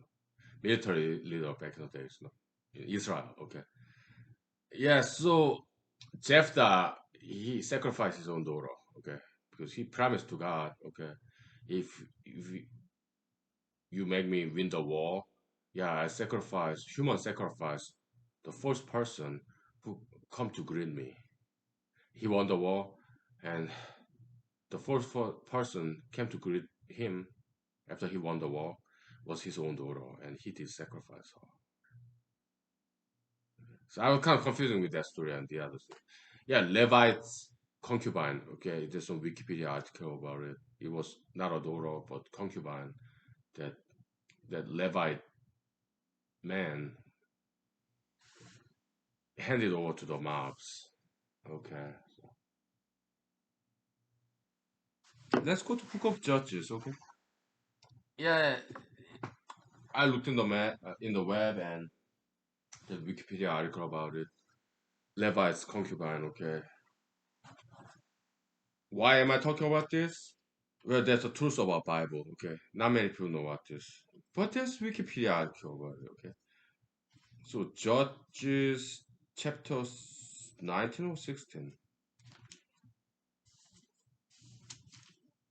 military leader back in the days, no, in Israel. Okay, yeah. So Jephthah, he sacrificed his own daughter. Okay, because he promised to God. Okay, if you make me win the war. Yeah, I sacrifice, human sacrifice, the first person who come to greet me. He won the war, and the first person came to greet him after he won the war was his own daughter, and he did sacrifice her. So I was kind of confusing with that story and the other thing. Yeah, Levi's concubine. Okay, there's some Wikipedia article about it. It was not a daughter, but concubine that Levite man handed over to the mobs. Okay. Let's go to Book of Judges, okay? Yeah, I looked in the in the web and the Wikipedia article about it. Levi's concubine, okay? Why am I talking about this? Well, there's a truth about Bible, okay? Not many people know about this. But there's Wikipedia article about it, okay? So Judges chapter 19 or 16?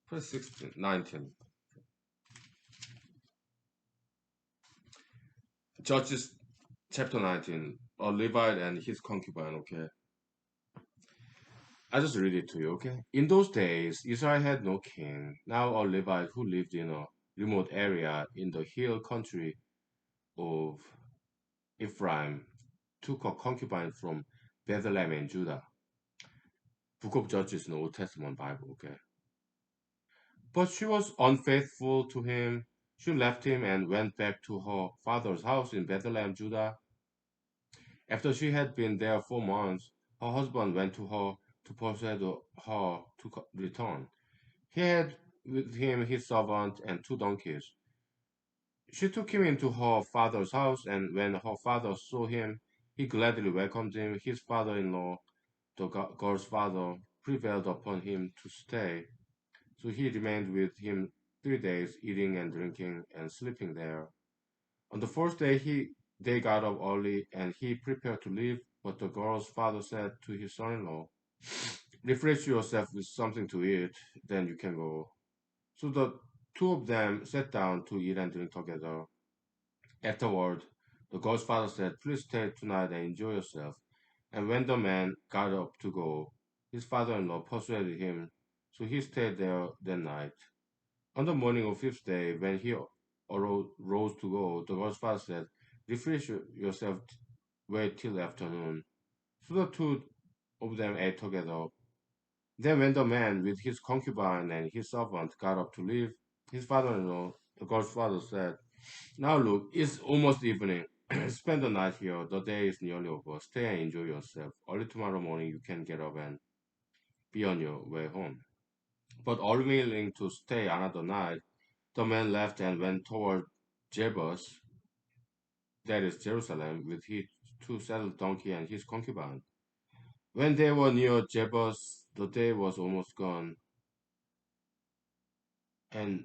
Probably 16, 19. Judges chapter 19. A Levite and his concubine, okay? I just read it to you, okay? In those days, Israel had no king. Now a Levite who lived in a remote area in the hill country of Ephraim took a concubine from Bethlehem in Judah. Book of Judges in the Old Testament Bible, okay? But she was unfaithful to him. She left him and went back to her father's house in Bethlehem, Judah. After she had been there 4 months, her husband went to her to persuade her to return. He had with him his servant and 2 donkeys. She took him into her father's house, and when her father saw him, he gladly welcomed him. His father in law, the girl's father, prevailed upon him to stay. So he remained with him 3 days, eating and drinking and sleeping there. On the fourth day, they got up early, and he prepared to leave. But the girl's father said to his son in law, refresh yourself with something to eat, then you can go. So the two of them sat down to eat and drink together. Afterward, the girl's father said, please stay tonight and enjoy yourself. And when the man got up to go, his father in law persuaded him, so he stayed there that night. On the morning of fifth day, when he rose to go, the girl's father said, refresh yourself, wait till afternoon. So the two of them ate together. Then when the man with his concubine and his servant got up to leave, his father-in-law, the girl's father, said, now look, it's almost evening. Spend the night here. The day is nearly over. Stay and enjoy yourself. Early tomorrow morning you can get up and be on your way home. But unwilling to stay another night, the man left and went toward Jebus, that is Jerusalem, with his 2 saddled donkey and his concubine. When they were near Jebus, the day was almost gone, and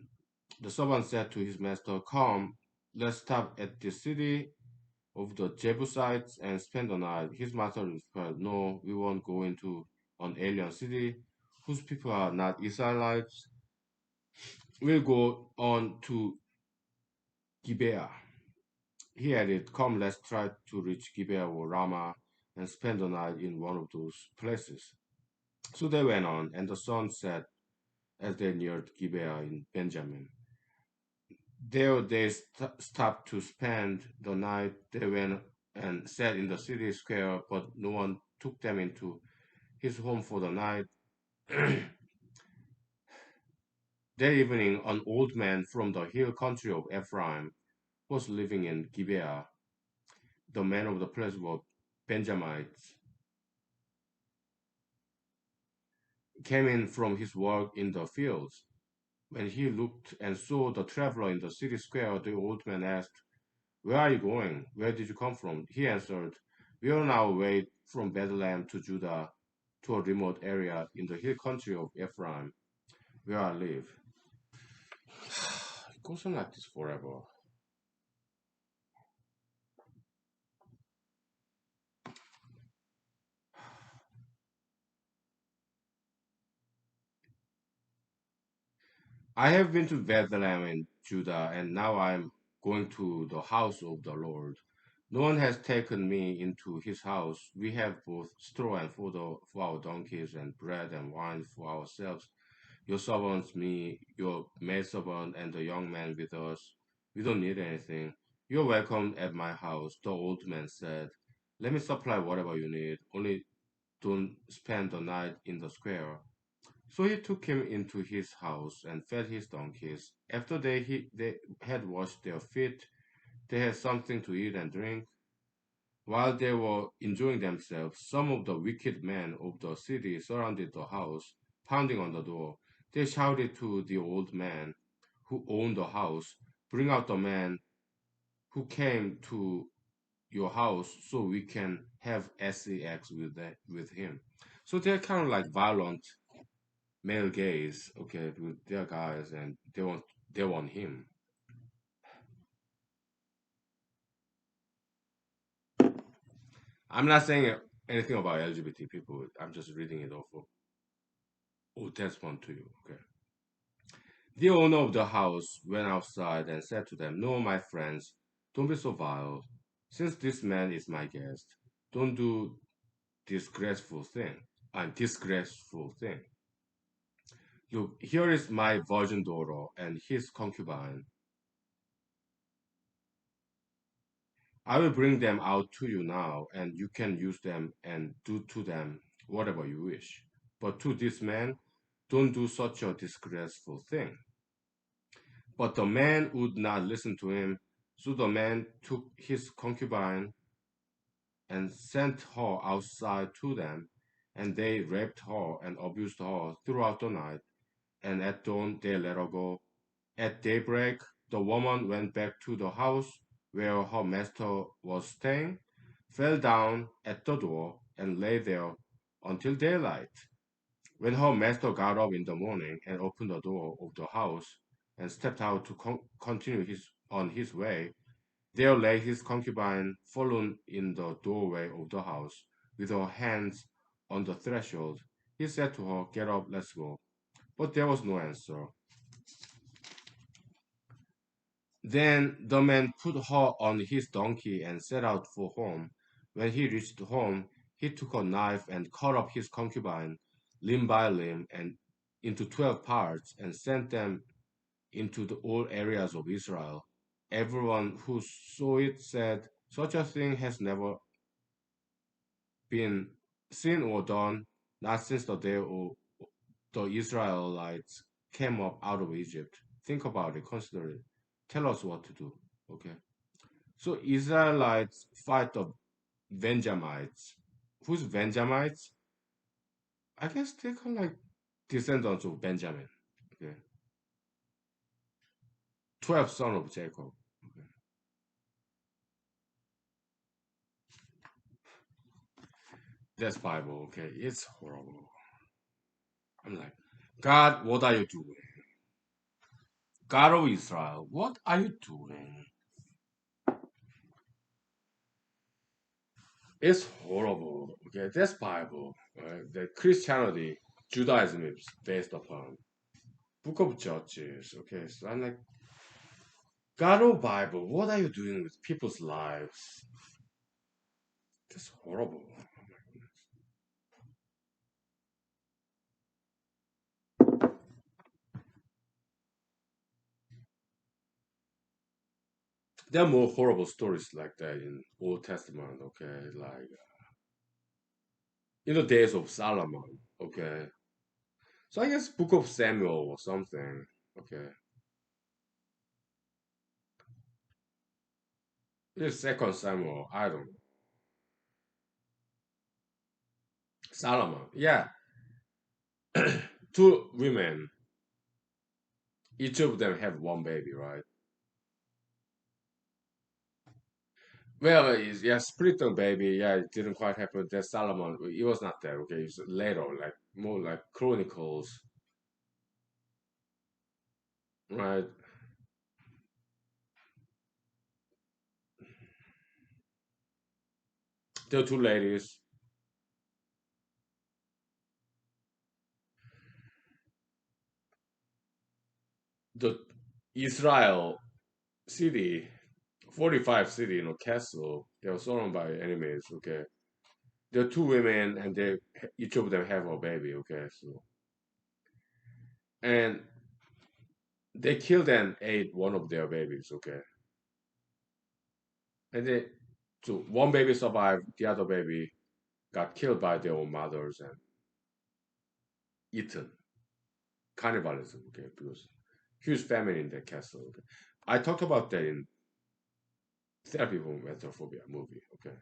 the servant said to his master, come, let's stop at the city of the Jebusites and spend the night. His master replied, no, we won't go into an alien city whose people are not Israelites. We'll go on to Gibeah. He added, "Come, let's try to reach Gibeah or Ramah and spend the night in one of those places." So they went on, and the sun set as they neared Gibeah in Benjamin. There they stopped to spend the night. They went and sat in the city square, but no one took them into his home for the night. That evening, an old man from the hill country of Ephraim was living in Gibeah. The men of the place were Benjamites, came in from his work in the fields. When he looked and saw the traveler in the city square, the old man asked, "Where are you going? Where did you come from?" He answered, "We are on our way from Bethlehem to Judah, to a remote area in the hill country of Ephraim, where I live." It goes on like this forever. I have been to Bethlehem in Judah, and now I am going to the house of the Lord. No one has taken me into his house. We have both straw and fodder for our donkeys, and bread and wine for ourselves. Your servants, me, your maidservant, and the young man with us. We don't need anything. You're welcome at my house, the old man said. Let me supply whatever you need. Only don't spend the night in the square. So he took him into his house and fed his donkeys. After they had washed their feet, they had something to eat and drink. While they were enjoying themselves, some of the wicked men of the city surrounded the house, pounding on the door. They shouted to the old man who owned the house, "Bring out the man who came to your house so we can have sex with him." So they're kind of like violent male gays, okay, with their guys, and they want him. I'm not saying anything about LGBT people. I'm just reading it off of Old Testament to you. Okay. The owner of the house went outside and said to them, "No, my friends, don't be so vile. Since this man is my guest, don't do disgraceful thing. Disgraceful thing. Look, here is my virgin daughter and his concubine. I will bring them out to you now, and you can use them and do to them whatever you wish. But to this man, don't do such a disgraceful thing." But the man would not listen to him. So the man took his concubine and sent her outside to them, and they raped her and abused her throughout the night. And at dawn they let her go. At daybreak, the woman went back to the house where her master was staying, fell down at the door, and lay there until daylight. When her master got up in the morning and opened the door of the house and stepped out to continue on his way, there lay his concubine fallen in the doorway of the house, with her hands on the threshold. He said to her, "Get up, let's go." But there was no answer. Then the man put her on his donkey and set out for home. When he reached home, he took a knife and cut up his concubine, limb by limb, and into 12 parts, and sent them into all areas of Israel. Everyone who saw it said, "Such a thing has never been seen or done, not since the day the Israelites came up out of Egypt." Think about it, consider it. Tell us what to do. Okay. So Israelites fight the Benjamites. Who's Benjamites? I guess they're kind of like descendants of Benjamin. Okay. 12 son of Jacob. Okay. That's Bible. Okay. It's horrible. I'm like, God, what are you doing? God of Israel, what are you doing? It's horrible. Okay. That's Bible. Right? The Christianity, Judaism is based upon Book of Judges. Okay. So I'm like, God or Bible, what are you doing with people's lives? That's horrible. There are more horrible stories like that in Old Testament, okay? Like in the days of Solomon, okay? So I guess Book of Samuel or something, okay? It's Second Samuel, I don't know. Solomon, yeah. Two women, each of them have one baby, right? Well, yeah, split baby, yeah, it didn't quite happen. That Solomon, it was not that, okay? It's later, like more like Chronicles, right? The two ladies, the Israel city, 45 city, castle, they were surrounded by enemies, okay? There are two women, and they each of them have a baby, okay? So, and they killed and ate one of their babies, okay? And they, so one baby survived, the other baby got killed by their own mothers and eaten. Cannibalism, okay? Because huge famine in the castle, okay? I talked about that in Therapy for Metaphobia movie, okay?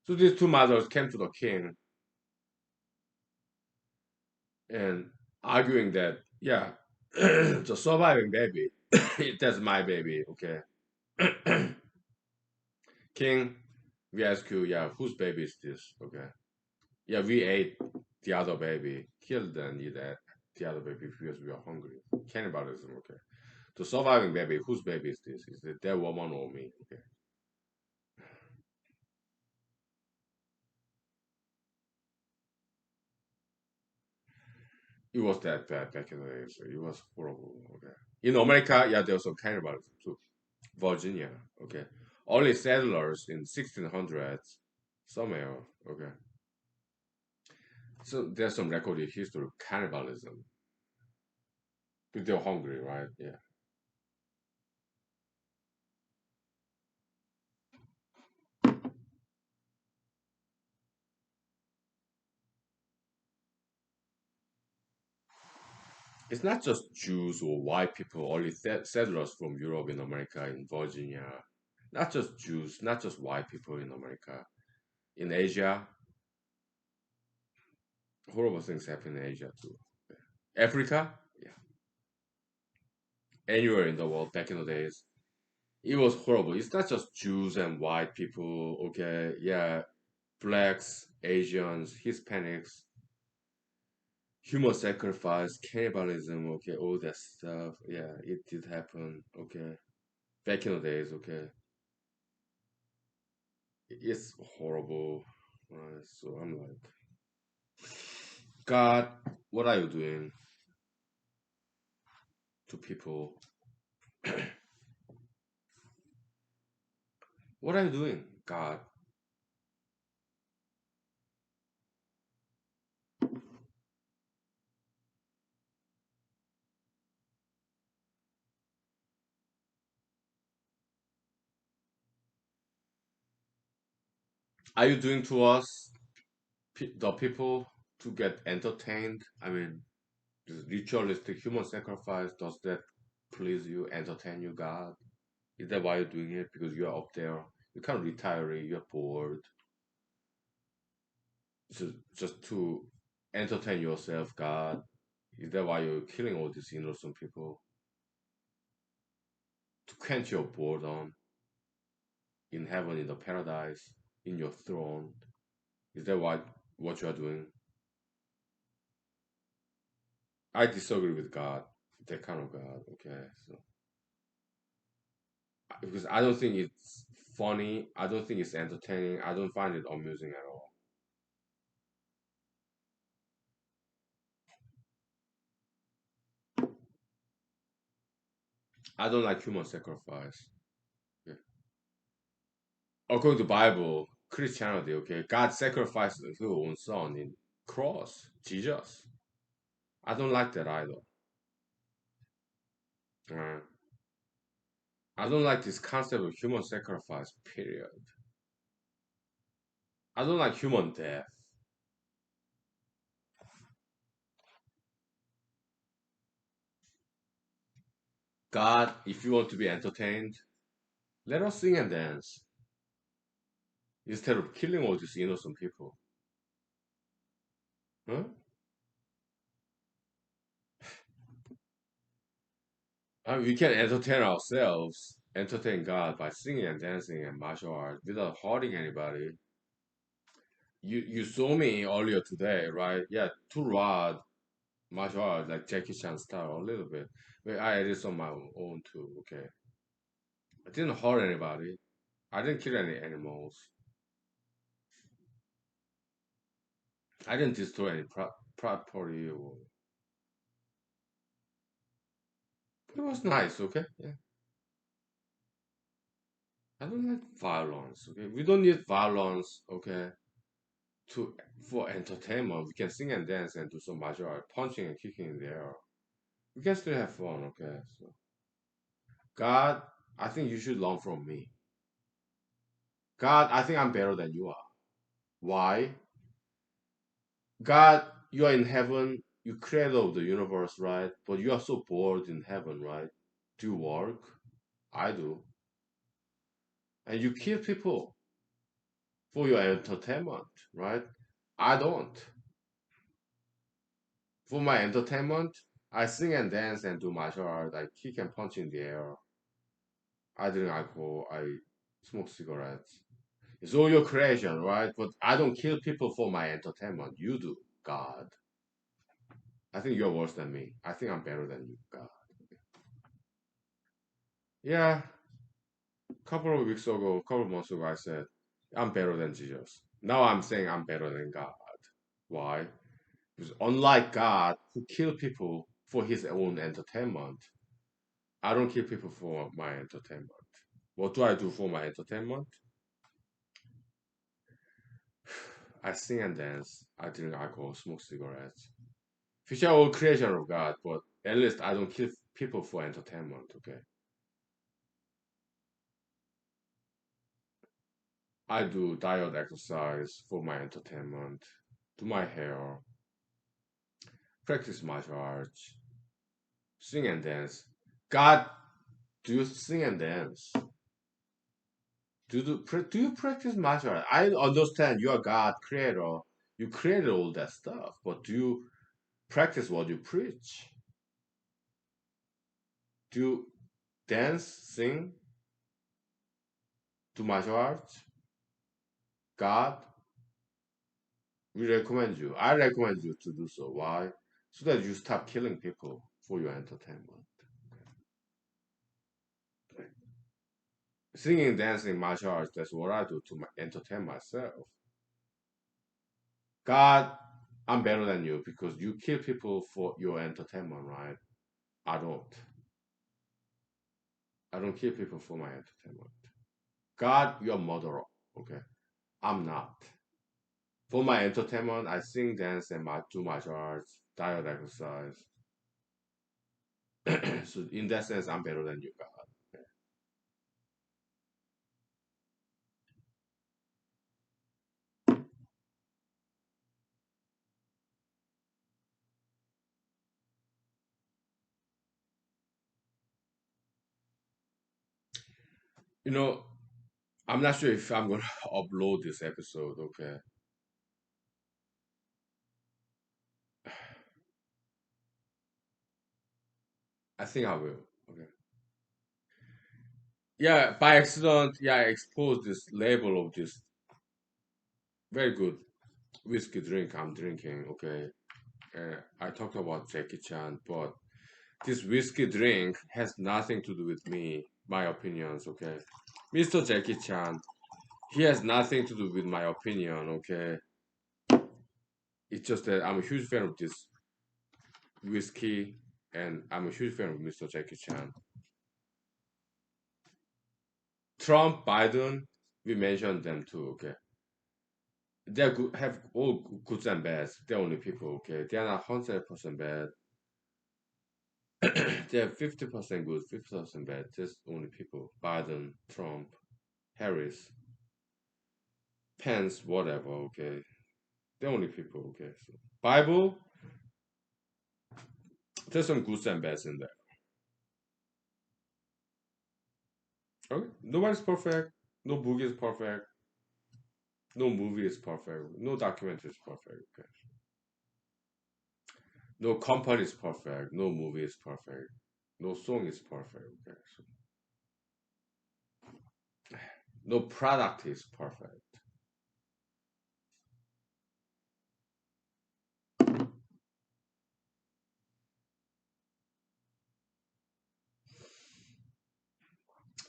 So these two mothers came to the king and arguing that, yeah, the surviving baby, that's my baby, okay? King, we ask you, yeah, whose baby is this, okay? Yeah, we ate the other baby, killed and eat the other baby because we are hungry. Cannibalism, okay? The surviving baby, whose baby is this? Is it that woman or me, okay? It was that bad back in the day, so it was horrible, okay? In America, yeah, there was some cannibalism too. Virginia, okay? Only settlers in 1600s, somewhere, okay? So there's some recorded history of cannibalism. But they're hungry, right? Yeah. It's not just Jews or white people, only settlers from Europe in America, in Virginia. Not just Jews, not just white people in America. In Asia, horrible things happen in Asia too. Africa, yeah. Anywhere in the world back in the days, it was horrible. It's not just Jews and white people, okay? Yeah, blacks, Asians, Hispanics, human sacrifice, cannibalism, okay, all that stuff. Yeah, it did happen, okay. Back in the days, okay. It's horrible. So I'm like, God, what are you doing to people? What are you doing, God? Are you doing to us, the people, to get entertained? I mean, this ritualistic human sacrifice, does that please you, entertain you, God? Is that why you're doing it? Because you're up there, you can't retire, you're bored. Just to entertain yourself, God. Is that why you're killing all these innocent people? To quench your boredom in heaven, in the paradise, in your throne. Is that what you are doing? I disagree with God, that kind of God. Okay, so because I don't think it's funny, I don't think it's entertaining, I don't find it amusing at all. I don't like human sacrifice. Okay. According to Bible, Christianity, okay, God sacrificed His own Son in cross, Jesus. I don't like that either. Uh, I don't like this concept of human sacrifice. Period. I don't like human death. God, if you want to be entertained, let us sing and dance instead of killing all these innocent people. Huh? I mean, we can entertain ourselves, entertain God by singing and dancing and martial arts without hurting anybody. You saw me earlier today, right? Yeah, two rod martial arts like Jackie Chan style a little bit. But I did on my own too. Okay, I didn't hurt anybody. I didn't kill any animals. I didn't destroy any property. It was nice. Okay, yeah. I don't like violence. Okay, we don't need violence. Okay, to for entertainment, we can sing and dance and do some martial art, punching and kicking in the air. We can still have fun. Okay, so God, I think you should learn from me. God, I think I'm better than you are. Why? God, you are in heaven. You creator of the universe, right? But you are so bored in heaven, right? Do you work? I do. And you kill people for your entertainment, right? I don't. For my entertainment, I sing and dance and do martial art. I kick and punch in the air. I drink alcohol. I smoke cigarettes. It's all your creation, right? But I don't kill people for my entertainment. You do, God. I think you're worse than me. I think I'm better than you, God. Yeah, a couple of weeks ago, a couple of months ago, I said, I'm better than Jesus. Now I'm saying I'm better than God. Why? Because unlike God, who killed people for his own entertainment, I don't kill people for my entertainment. What do I do for my entertainment? I sing and dance. I drink alcohol, smoke cigarettes. Which are all creation of God, but at least I don't kill people for entertainment, okay? I do diet exercise for my entertainment, do my hair, practice martial arts, sing and dance. God, do you sing and dance? Do you practice martial art? I understand you are God creator. You created all that stuff, but do you practice what you preach? Do you dance, sing, do martial arts? God, we recommend you. I recommend you to do so. Why? So that you stop killing people for your entertainment. Singing, dancing, martial arts, that's what I do to entertain myself. God, I'm better than you because you kill people for your entertainment, right? I don't. I don't kill people for my entertainment. God, you're a murderer, okay? I'm not. For my entertainment, I sing, dance, and do martial arts, diet exercise. So in that sense, I'm better than you, God. You know, I'm not sure if I'm gonna upload this episode, okay? I think I will. Okay. Yeah, by accident, yeah, I exposed this label of this very good whiskey drink I'm drinking. Okay, I talked about Jackie Chan, but this whiskey drink has nothing to do with me, my opinions. Okay, Mr. Jackie Chan, he has nothing to do with my opinion. Okay, it's just that I'm a huge fan of this whiskey, and I'm a huge fan of Mr. Jackie Chan. Trump, Biden, we mentioned them too. Okay, they good, have all goods and bads. They're only people. Okay, they are not 100% bad. They have 50% good, 50% bad. Just only people. Biden, Trump, Harris, Pence, whatever. Okay, they're only people. Okay, so Bible, there's some goods and bads in there. Okay, nobody's perfect. No book is perfect. No movie is perfect. No documentary is perfect. Okay. No company is perfect. No movie is perfect. No song is perfect. Okay. So no product is perfect.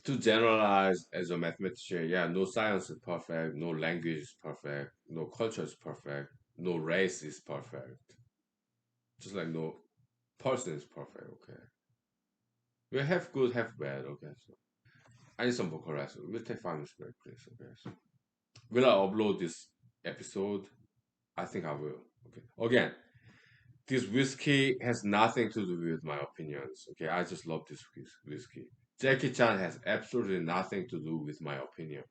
To generalize as a mathematician, yeah, no science is perfect. No language is perfect. No culture is perfect. No race is perfect. Just like no person is perfect. Okay. We have good, have bad. Okay. So I need some vocal rest. We'll take 5 minutes break, please. Okay. So will I upload this episode? I think I will. Okay. Again, this whiskey has nothing to do with my opinions. Okay, I just love this whiskey. Jackie Chan has absolutely nothing to do with my opinion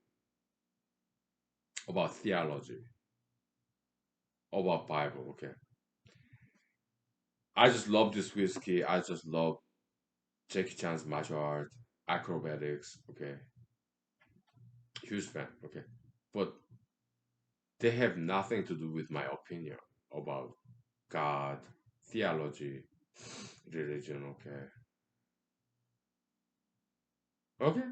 about theology, about Bible. Okay, I just love this whiskey. I just love Jackie Chan's martial art, acrobatics. Okay, huge fan. Okay, but they have nothing to do with my opinion about God, theology, religion. Okay, okay.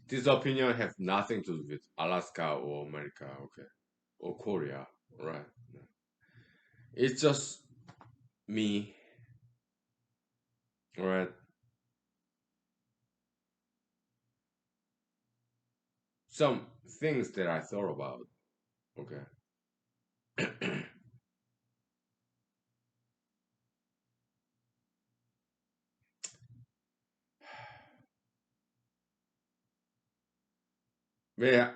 This opinion have nothing to do with Alaska or America, okay, or Korea, right? It's just me, right? Some things that I thought about, okay.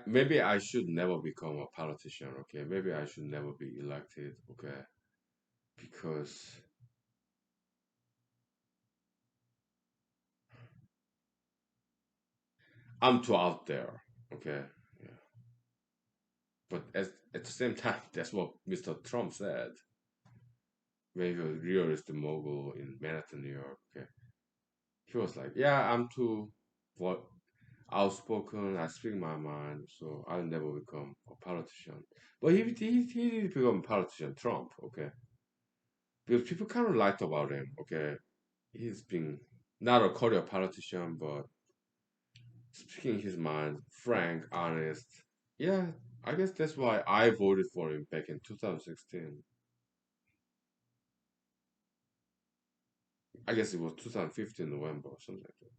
Maybe I should never become a politician, okay? Maybe I should never be elected, okay? Because I'm too out there, okay? Yeah. But at the same time, that's what Mr. Trump said when he was real estate mogul in Manhattan, New York, okay? He was like, "Yeah, I'm too what outspoken. I speak my mind, so I'll never become a politician." But he did become a politician, Trump. Okay, because people kind of liked about him. Okay, he's been not a career politician, but speaking his mind, frank, honest. Yeah, I guess that's why I voted for him back in 2016. I guess it was 2015 November or something like that.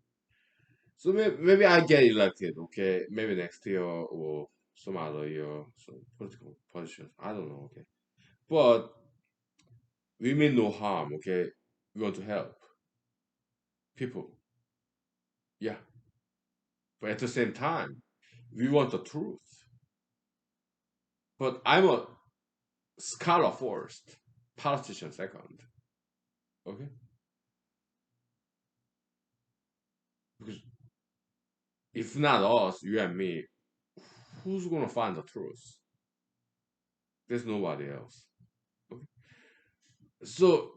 So maybe I get elected, okay? Maybe next year or some other year, some political positions. I don't know, okay? But we mean no harm, okay? We want to help people, yeah. But at the same time, we want the truth. But I'm a scholar first, politician second, okay? Because if not us, you and me, who's gonna find the truth? There's nobody else. Okay? So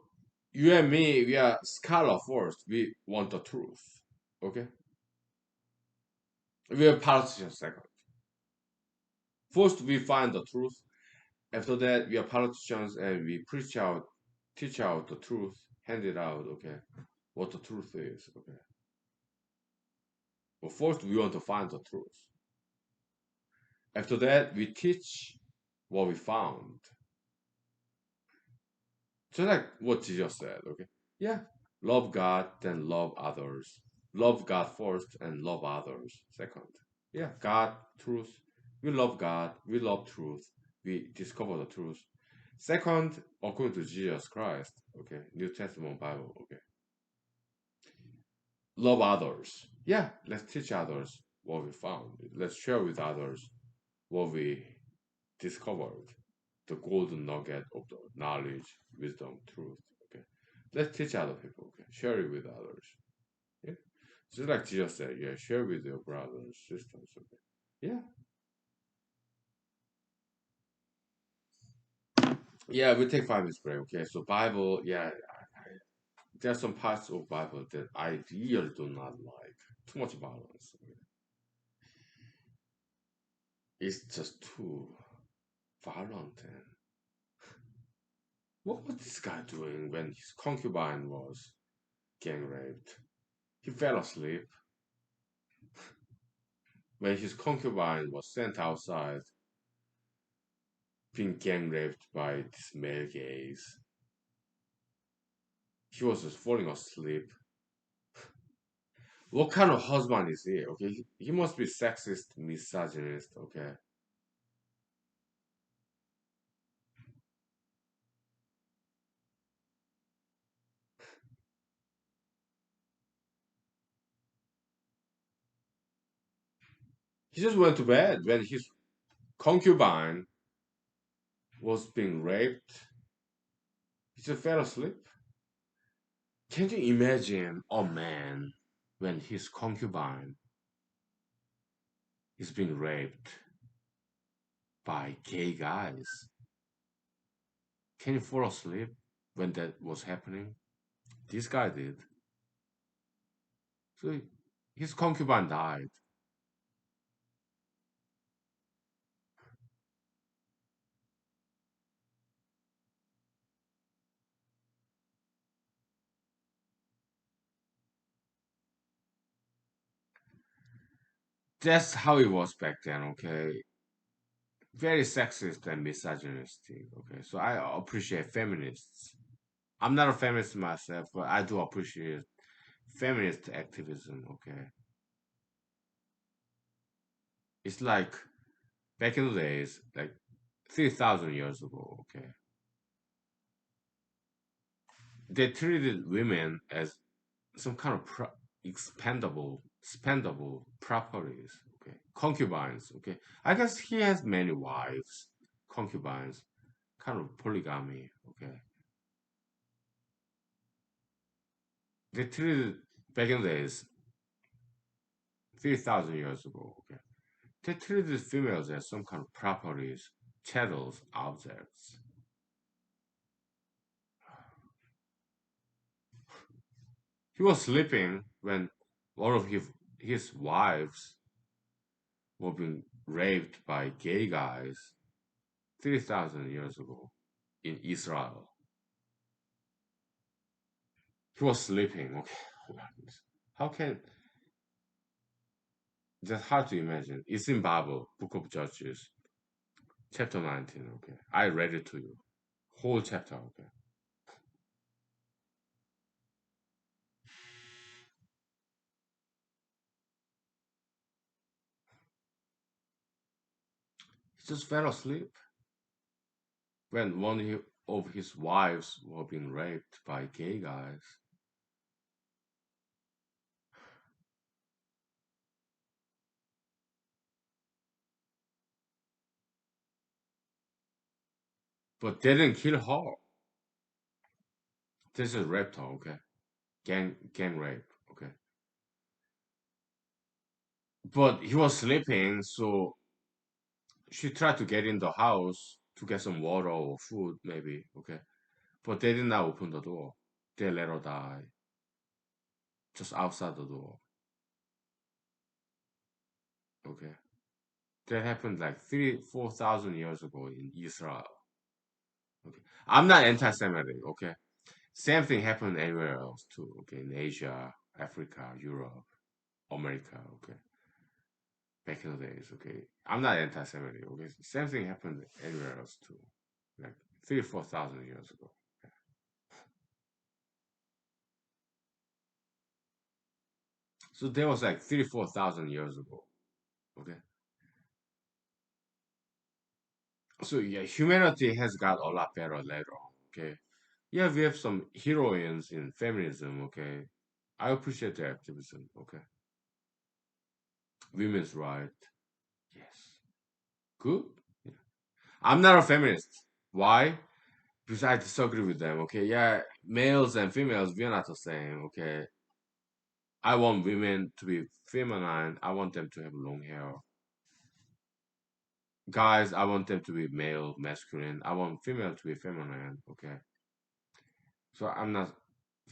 you and me, we are scholar first. We want the truth. Okay? We are politicians second. First, we find the truth. After that, we are politicians and we preach out, teach out the truth, hand it out. Okay? What the truth is. Okay? But first, we want to find the truth. After that, we teach what we found. Just like what Jesus said. Okay? Yeah. Love God, then love others. Love God first and love others second. Yeah, God, truth. We love God. We love truth. We discover the truth. Second, according to Jesus Christ, okay, New Testament Bible, okay, love others. Yeah, let's teach others what we found. Let's share with others what we discovered, the golden nugget of the knowledge, wisdom, truth. Okay, let's teach other people. Okay, share it with others. Yeah, just like Jesus said. Yeah, share with your brothers and sisters. Okay, yeah, yeah. We take 5 minutes break. Okay, so Bible. Yeah, there's some parts of Bible that I really do not like. Too much violence. It's just too violent. And what was this guy doing when his concubine was gang raped? He fell asleep. When his concubine was sent outside, being gang raped by this male gaze, he was just falling asleep. What kind of husband is he? Okay, he must be sexist, misogynist. Okay, he just went to bed when his concubine was being raped. He just fell asleep. Can you imagine a man when his concubine is being raped by gay guys? Can you fall asleep when that was happening? This guy did. So his concubine died. That's how it was back then, okay? Very sexist and misogynistic, okay? So I appreciate feminists. I'm not a feminist myself, but I do appreciate feminist activism, okay? It's like back in the days, like 3,000 years ago, okay? They treated women as some kind of spendable properties. Okay, concubines. Okay, I guess he has many wives, concubines, kind of polygamy. Okay, they treated back in the days, 3,000 years ago. Okay, they treated females as some kind of properties, chattels, objects. He was sleeping when one of his wives were being raped by gay guys 3,000 years ago in Israel. He was sleeping. Okay. How can that's hard to imagine. It's in Bible, Book of Judges, chapter 19. Okay. I read it to you. Whole chapter, okay. He just fell asleep when of his wives were being raped by gay guys. But they didn't kill her. This is raped her, okay? Gang rape, okay. But he was sleeping, so she tried to get in the house to get some water or food, maybe, okay. But they did not open the door. They let her die just outside the door. Okay. That happened like 4,000 years ago in Israel. Okay. I'm not anti-Semitic, okay? Same thing happened anywhere else too, okay? In Asia, Africa, Europe, America, okay? Back in the days, okay? I'm not anti-Semitic, okay? Same thing happened anywhere else too. Like 4,000 years ago. Okay? So there was like 4,000 years ago, okay? So yeah, humanity has got a lot better later on. Okay. Yeah, we have some heroines in feminism. Okay. I appreciate the activism. Okay. Women's right. Yes. Good. Yeah. I'm not a feminist. Why? Because I disagree with them. Okay. Yeah. Males and females, we are not the same. Okay. I want women to be feminine. I want them to have long hair. Guys, I want them to be male, masculine. I want female to be feminine. Okay. So I'm not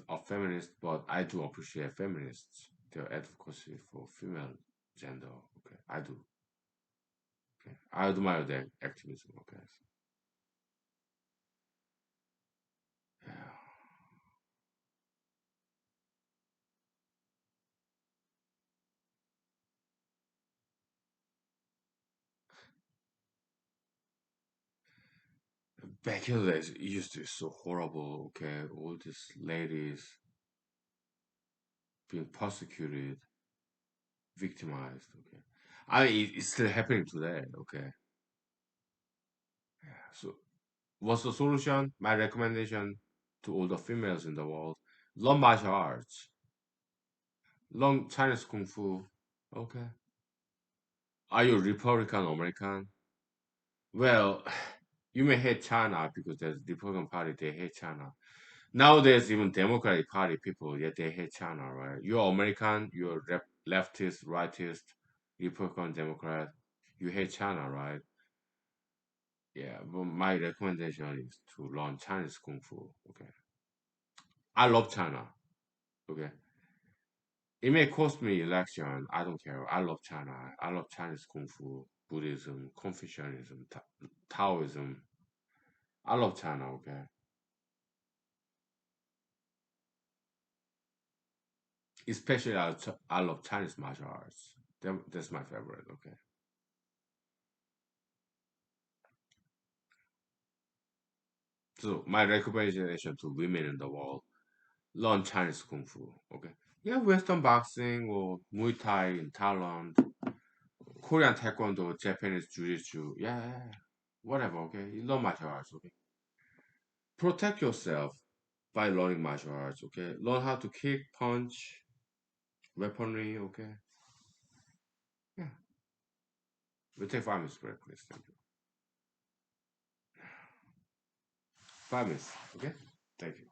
a feminist, but I do appreciate feminists, their advocacy for female gender. Okay. I do. Okay. I admire their activism. Okay. Yeah. Back in the days, it used to be so horrible. Okay. All these ladies being persecuted, victimized. Okay. I mean, it's still happening today. Okay. Yeah. So what's the solution? My recommendation to all the females in the world: learn martial arts, learn Chinese kung fu. Okay. Are you Republican American? Well, you may hate China because there's Republican Party, they hate China. Nowadays, even Democratic Party people, yeah, they hate China, right? You're American, you're leftist, rightist, Republican, Democrat. You hate China, right? Yeah, but my recommendation is to learn Chinese Kung Fu, okay? I love China, okay? It may cost me election, I don't care. I love China. I love Chinese Kung Fu, Buddhism, Confucianism, Taoism. I love China, okay? Especially I love Chinese martial arts. That's my favorite. Okay. So my recommendation to women in the world: learn Chinese kung fu. Okay. Yeah, Western boxing or Muay Thai in Thailand, Korean Taekwondo, Japanese Jiu-Jitsu. Yeah, yeah, yeah. Whatever. Okay. You learn martial arts. Okay. Protect yourself by learning martial arts. Okay. Learn how to kick, punch, weaponry. Okay. Yeah. We'll take 5 minutes break, please. Thank you. 5 minutes. Okay. Thank you.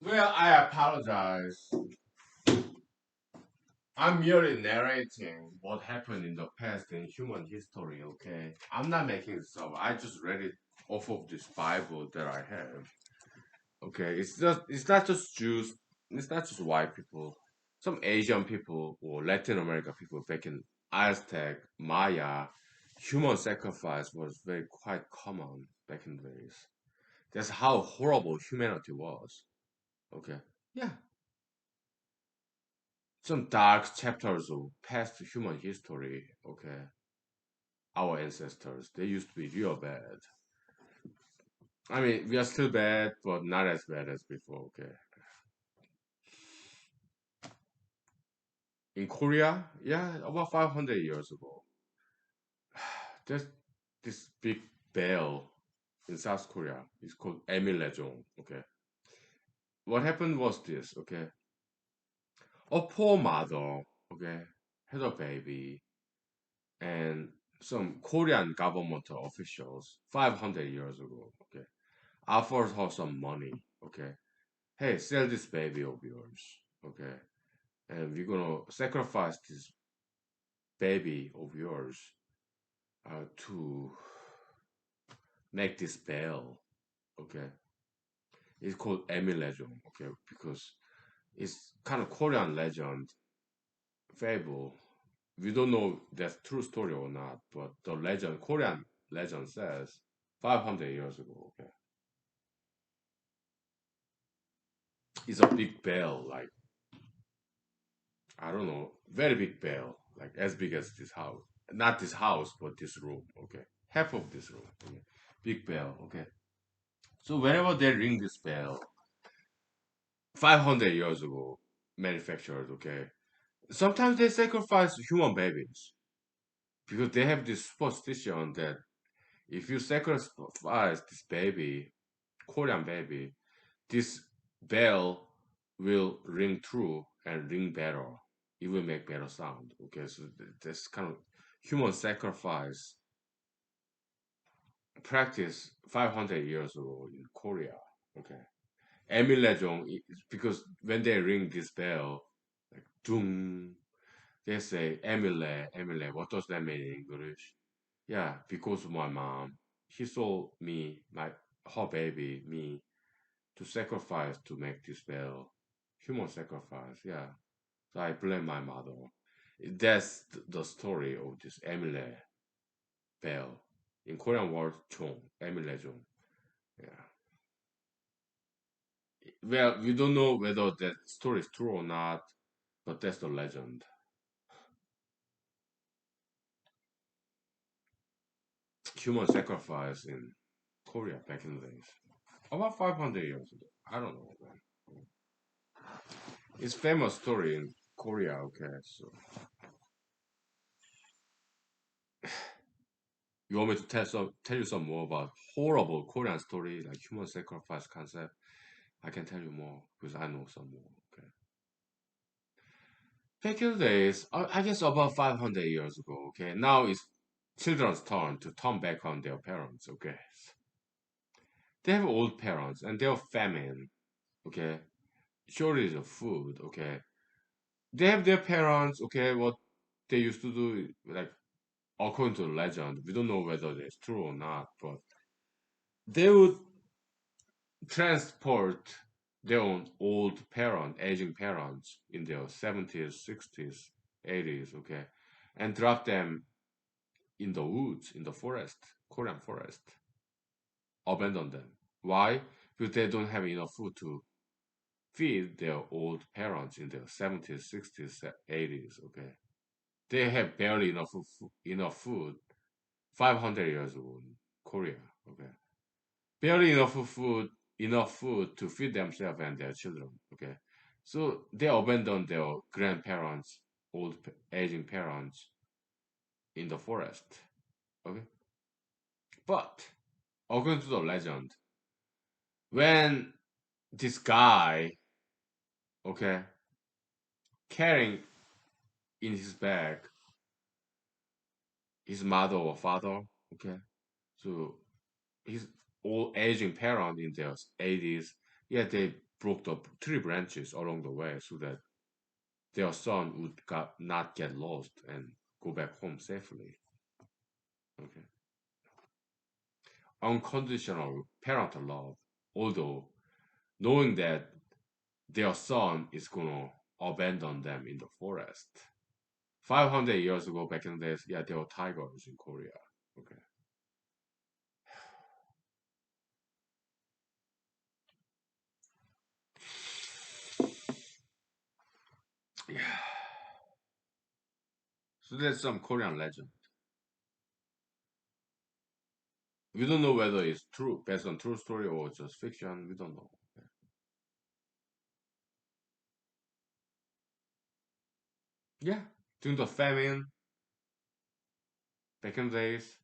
Well, I apologize. I'm merely narrating what happened in the past in human history, okay? I'm not making this up. I just read it off of this Bible that I have. Okay, it's not just Jews, it's not just white people. Some Asian people or Latin American people back in Aztec, Maya, human sacrifice was very quite common back in the days. That's how horrible humanity was. Okay. Yeah. Some dark chapters of past human history. Okay. Our ancestors, they used to be real bad. I mean, we are still bad, but not as bad as before. Okay. In Korea, yeah, about 500 years ago, there's this big bell in South Korea. It's called Emilejong. Okay. What happened was this. Okay. A poor mother. Okay. Had a baby, and some Korean government officials 500 years ago. Okay. Offered her some money. Okay. Hey, sell this baby of yours. Okay. And we're gonna sacrifice this baby of yours to make this bell. Okay. It's called Emmy Legend. Okay. Because it's kind of Korean legend fable. We don't know that's true story or not, but the legend, Korean legend says 500 years ago. Okay. It's a big bell, like, I don't know, very big bell, like as big as this house. Not this house, but this room. Okay. Half of this room. Okay. Big bell. Okay. So whenever they ring this bell, 500 years ago, manufactured, okay, sometimes they sacrifice human babies because they have this superstition that if you sacrifice this baby, Korean baby, this bell will ring true and ring better. It will make better sound. Okay, so this kind of human sacrifice practice 500 years ago in Korea. Okay, Emilejong, because when they ring this bell, like dung, they say Emile, Emile. What does that mean in English? Yeah, because of my mom, she sold me my her baby me to sacrifice to make this bell. Human sacrifice, yeah. So I blame my mother. That's the story of this Emile bell. In Korean word, 총, Emile 종. Yeah. Well, we don't know whether that story is true or not, but that's the legend. Human sacrifice in Korea back in the days. About 500 years ago. I don't know, man. It's famous story in Korea, okay, so you want me to tell you some more about horrible Korean story like human sacrifice concept? I can tell you more because I know some more. Okay. Back in the days, I guess about 500 years ago. Okay. Now it's children's turn to turn back on their parents. Okay. They have old parents and they're famine. Okay. Shortage of food. Okay. They have their parents. Okay. What they used to do, like according to the legend, we don't know whether it's true or not, but they would transport their own old parent, aging parents in their 70s, 60s, 80s, okay, and drop them in the woods, in the forest, Korean forest, abandon them. Why? Because they don't have enough food to feed their old parents in their 70s, 60s, 80s, okay. They have barely enough food 500 years ago in Korea, okay. Barely enough food to feed themselves and their children. Okay, so they abandon their grandparents, aging parents in the forest. Okay, but according to the legend, when this guy, okay, carrying in his bag his mother or father, okay, so his old aging parent in their 80s, yeah, they broke the tree branches along the way so that their son would not get lost and go back home safely. Okay. Unconditional parental love, although knowing that their son is gonna abandon them in the forest. 500 years ago, back in the days, yeah, there were tigers in Korea. Okay. Yeah. So that's some Korean legend. We don't know whether it's true, based on true story or just fiction. We don't know. Yeah. During the famine, back in the days,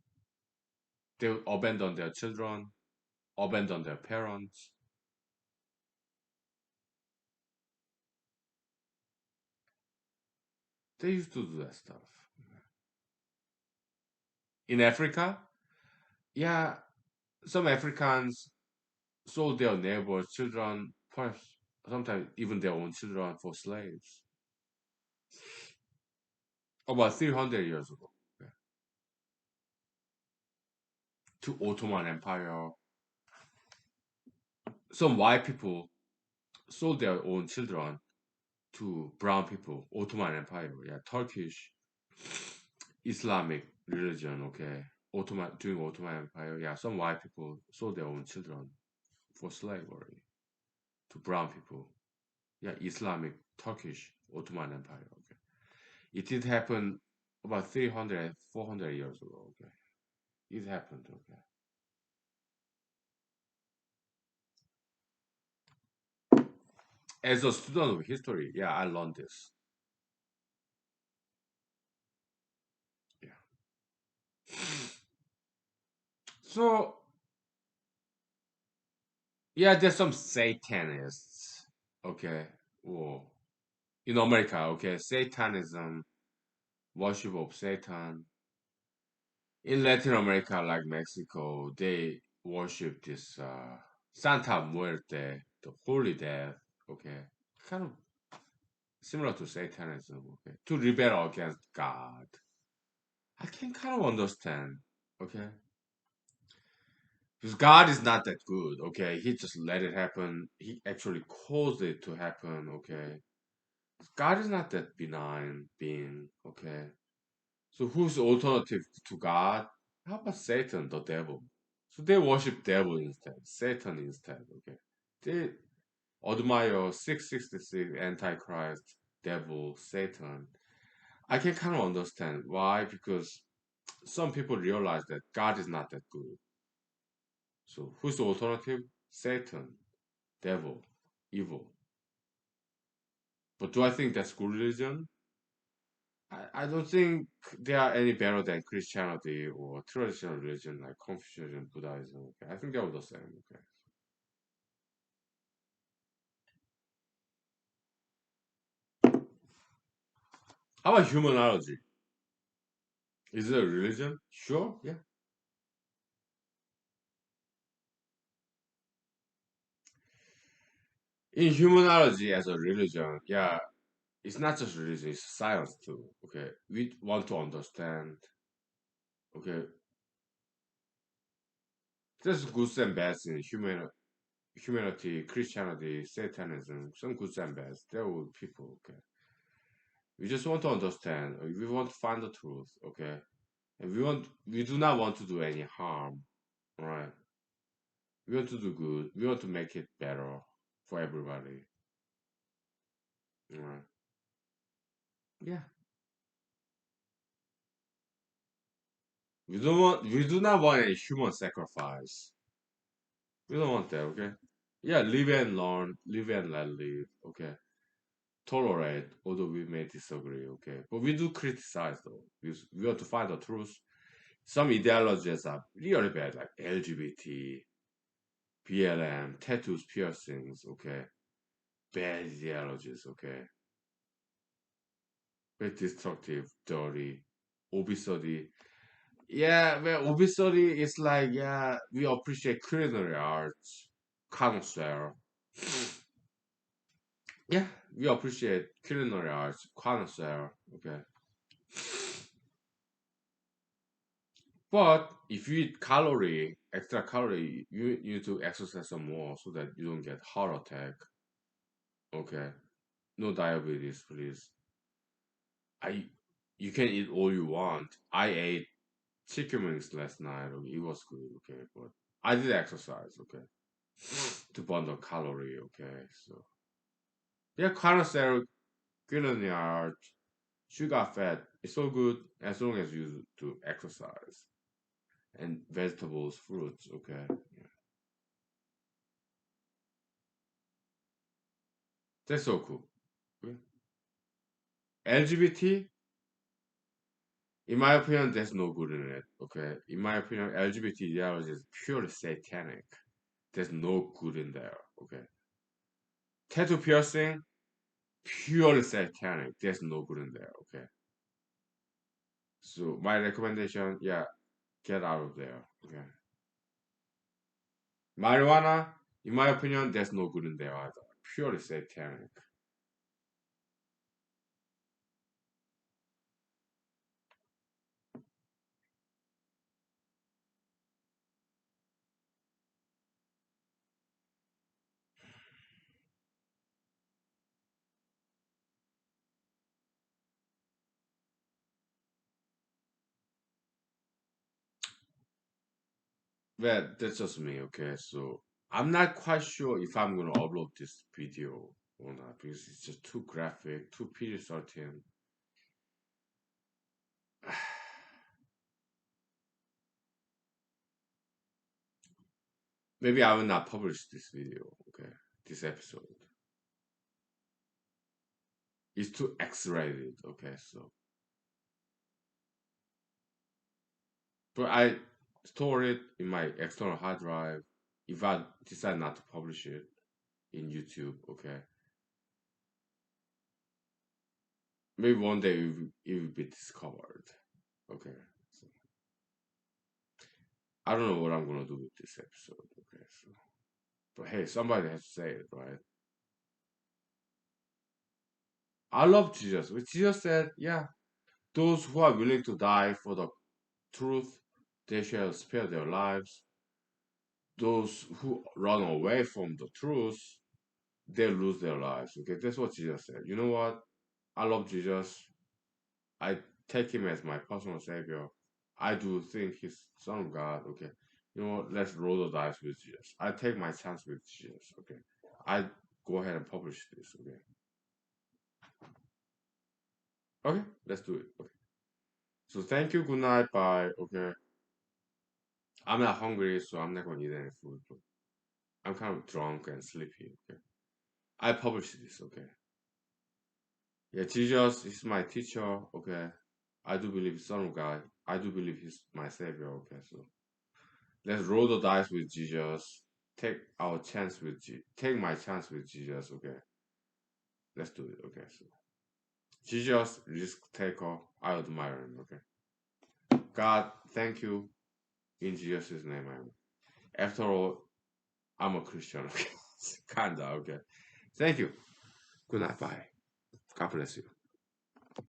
they would abandon their children, abandon their parents. They used to do that stuff. In Africa, yeah, some Africans sold their neighbors' children, perhaps sometimes even their own children, for slaves. About 300 years ago, yeah, to Ottoman Empire. Some white people sold their own children to brown people, Ottoman Empire, yeah, Turkish Islamic religion, okay. Ottoman during Ottoman Empire, yeah, some white people sold their own children for slavery to brown people. Yeah, Islamic Turkish Ottoman Empire, okay. It did happen about 300, 400 years ago, okay. It happened, okay. As a student of history, yeah, I learned this. Yeah. So yeah, there's some Satanists, okay, or in America, okay, Satanism, worship of Satan. In Latin America, like Mexico, they worship this Santa Muerte, the Holy Death, okay, kind of similar to Satanism, okay, to rebel against God. I can kind of understand, okay, because God is not that good, okay. He just let it happen. He actually caused it to happen, okay. God is not that benign being, okay? So who's the alternative to God? How about Satan, the devil? So they worship devil instead, Satan instead, okay? They admire 666, Antichrist, devil, Satan. I can kind of understand why, because some people realize that God is not that good. So who's the alternative? Satan, devil, evil. But do I think that's good religion? I don't think they are any better than Christianity or traditional religion like Confucianism, Buddhism. Okay? I think they're all the same. Okay. How about humanology? Is it a religion? Sure, yeah. In humanology as a religion, yeah, it's not just religion, it's science too. Okay. We want to understand, okay, there's goods and bads in humanity, Christianity, Satanism, some goods and bads. They're all people, okay. We just want to understand, we want to find the truth, okay? And we do not want to do any harm, right? We want to do good. We want to make it better for everybody, right? Yeah. We do not want any human sacrifice. We don't want that, okay? Yeah, live and learn, live and let live, okay? Tolerate, although we may disagree, okay? But we do criticize though. We want to find the truth. Some ideologies are really bad, like LGBT, BLM, tattoos, piercings, okay? Bad ideologies, okay? Very destructive, dirty, obesity. Yeah, well, obesity is like, yeah, we appreciate culinary arts, cancer. Yeah, we appreciate culinary arts, connoisseur, okay. But if you eat extra calorie, you need to exercise some more so that you don't get heart attack. Okay, no diabetes, please. I, you can eat all you want. I ate chicken wings last night. Okay, it was good. Okay, but I did exercise. Okay, to burn the calorie. Okay, so yeah, connoisseur, culinary art, sugar, fat. It's all good as long as you do exercise and vegetables, fruits. Okay, yeah. That's so cool. Okay. LGBT, in my opinion, there's no good in it. Okay, in my opinion, LGBT ideology is purely satanic. There's no good in there. Okay, tattoo piercing, purely satanic. There's no good in there. Okay, so my recommendation, yeah, get out of there. Okay, marijuana, in my opinion, there's no good in there either. Purely satanic. Well, that's just me. Okay, so I'm not quite sure if I'm gonna upload this video or not because it's just too graphic, too PG-13. Maybe I will not publish this video. Okay, this episode. It's too X-rated. Okay, so but I store it in my external hard drive. If I decide not to publish it in YouTube, okay, maybe one day it will be discovered. Okay, so I don't know what I'm gonna do with this episode. Okay, so but hey, somebody has to say it, right? I love Jesus. But Jesus said, "Yeah, those who are willing to die for the truth, they shall spare their lives. Those who run away from the truth, they lose their lives." Okay, that's what Jesus said. You know what? I love Jesus. I take him as my personal savior. I do think he's son of God. Okay, you know what? Let's roll the dice with Jesus. I take my chance with Jesus. Okay, I go ahead and publish this. Okay, okay, let's do it. Okay. So thank you. Good night. Bye. Okay. I'm not hungry, so I'm not gonna eat any food. But I'm kind of drunk and sleepy. Okay. I publish this. Okay. Yeah, Jesus is my teacher. Okay. I do believe he's Son of God. I do believe he's my savior. Okay. So let's roll the dice with Jesus. Take my chance with Jesus. Okay. Let's do it. Okay. So Jesus, risk taker. I admire him. Okay. God, thank you in Jesus' name. After all, I'm a Christian. Okay. Kinda. Okay. Thank you. Good night. Bye. God bless you.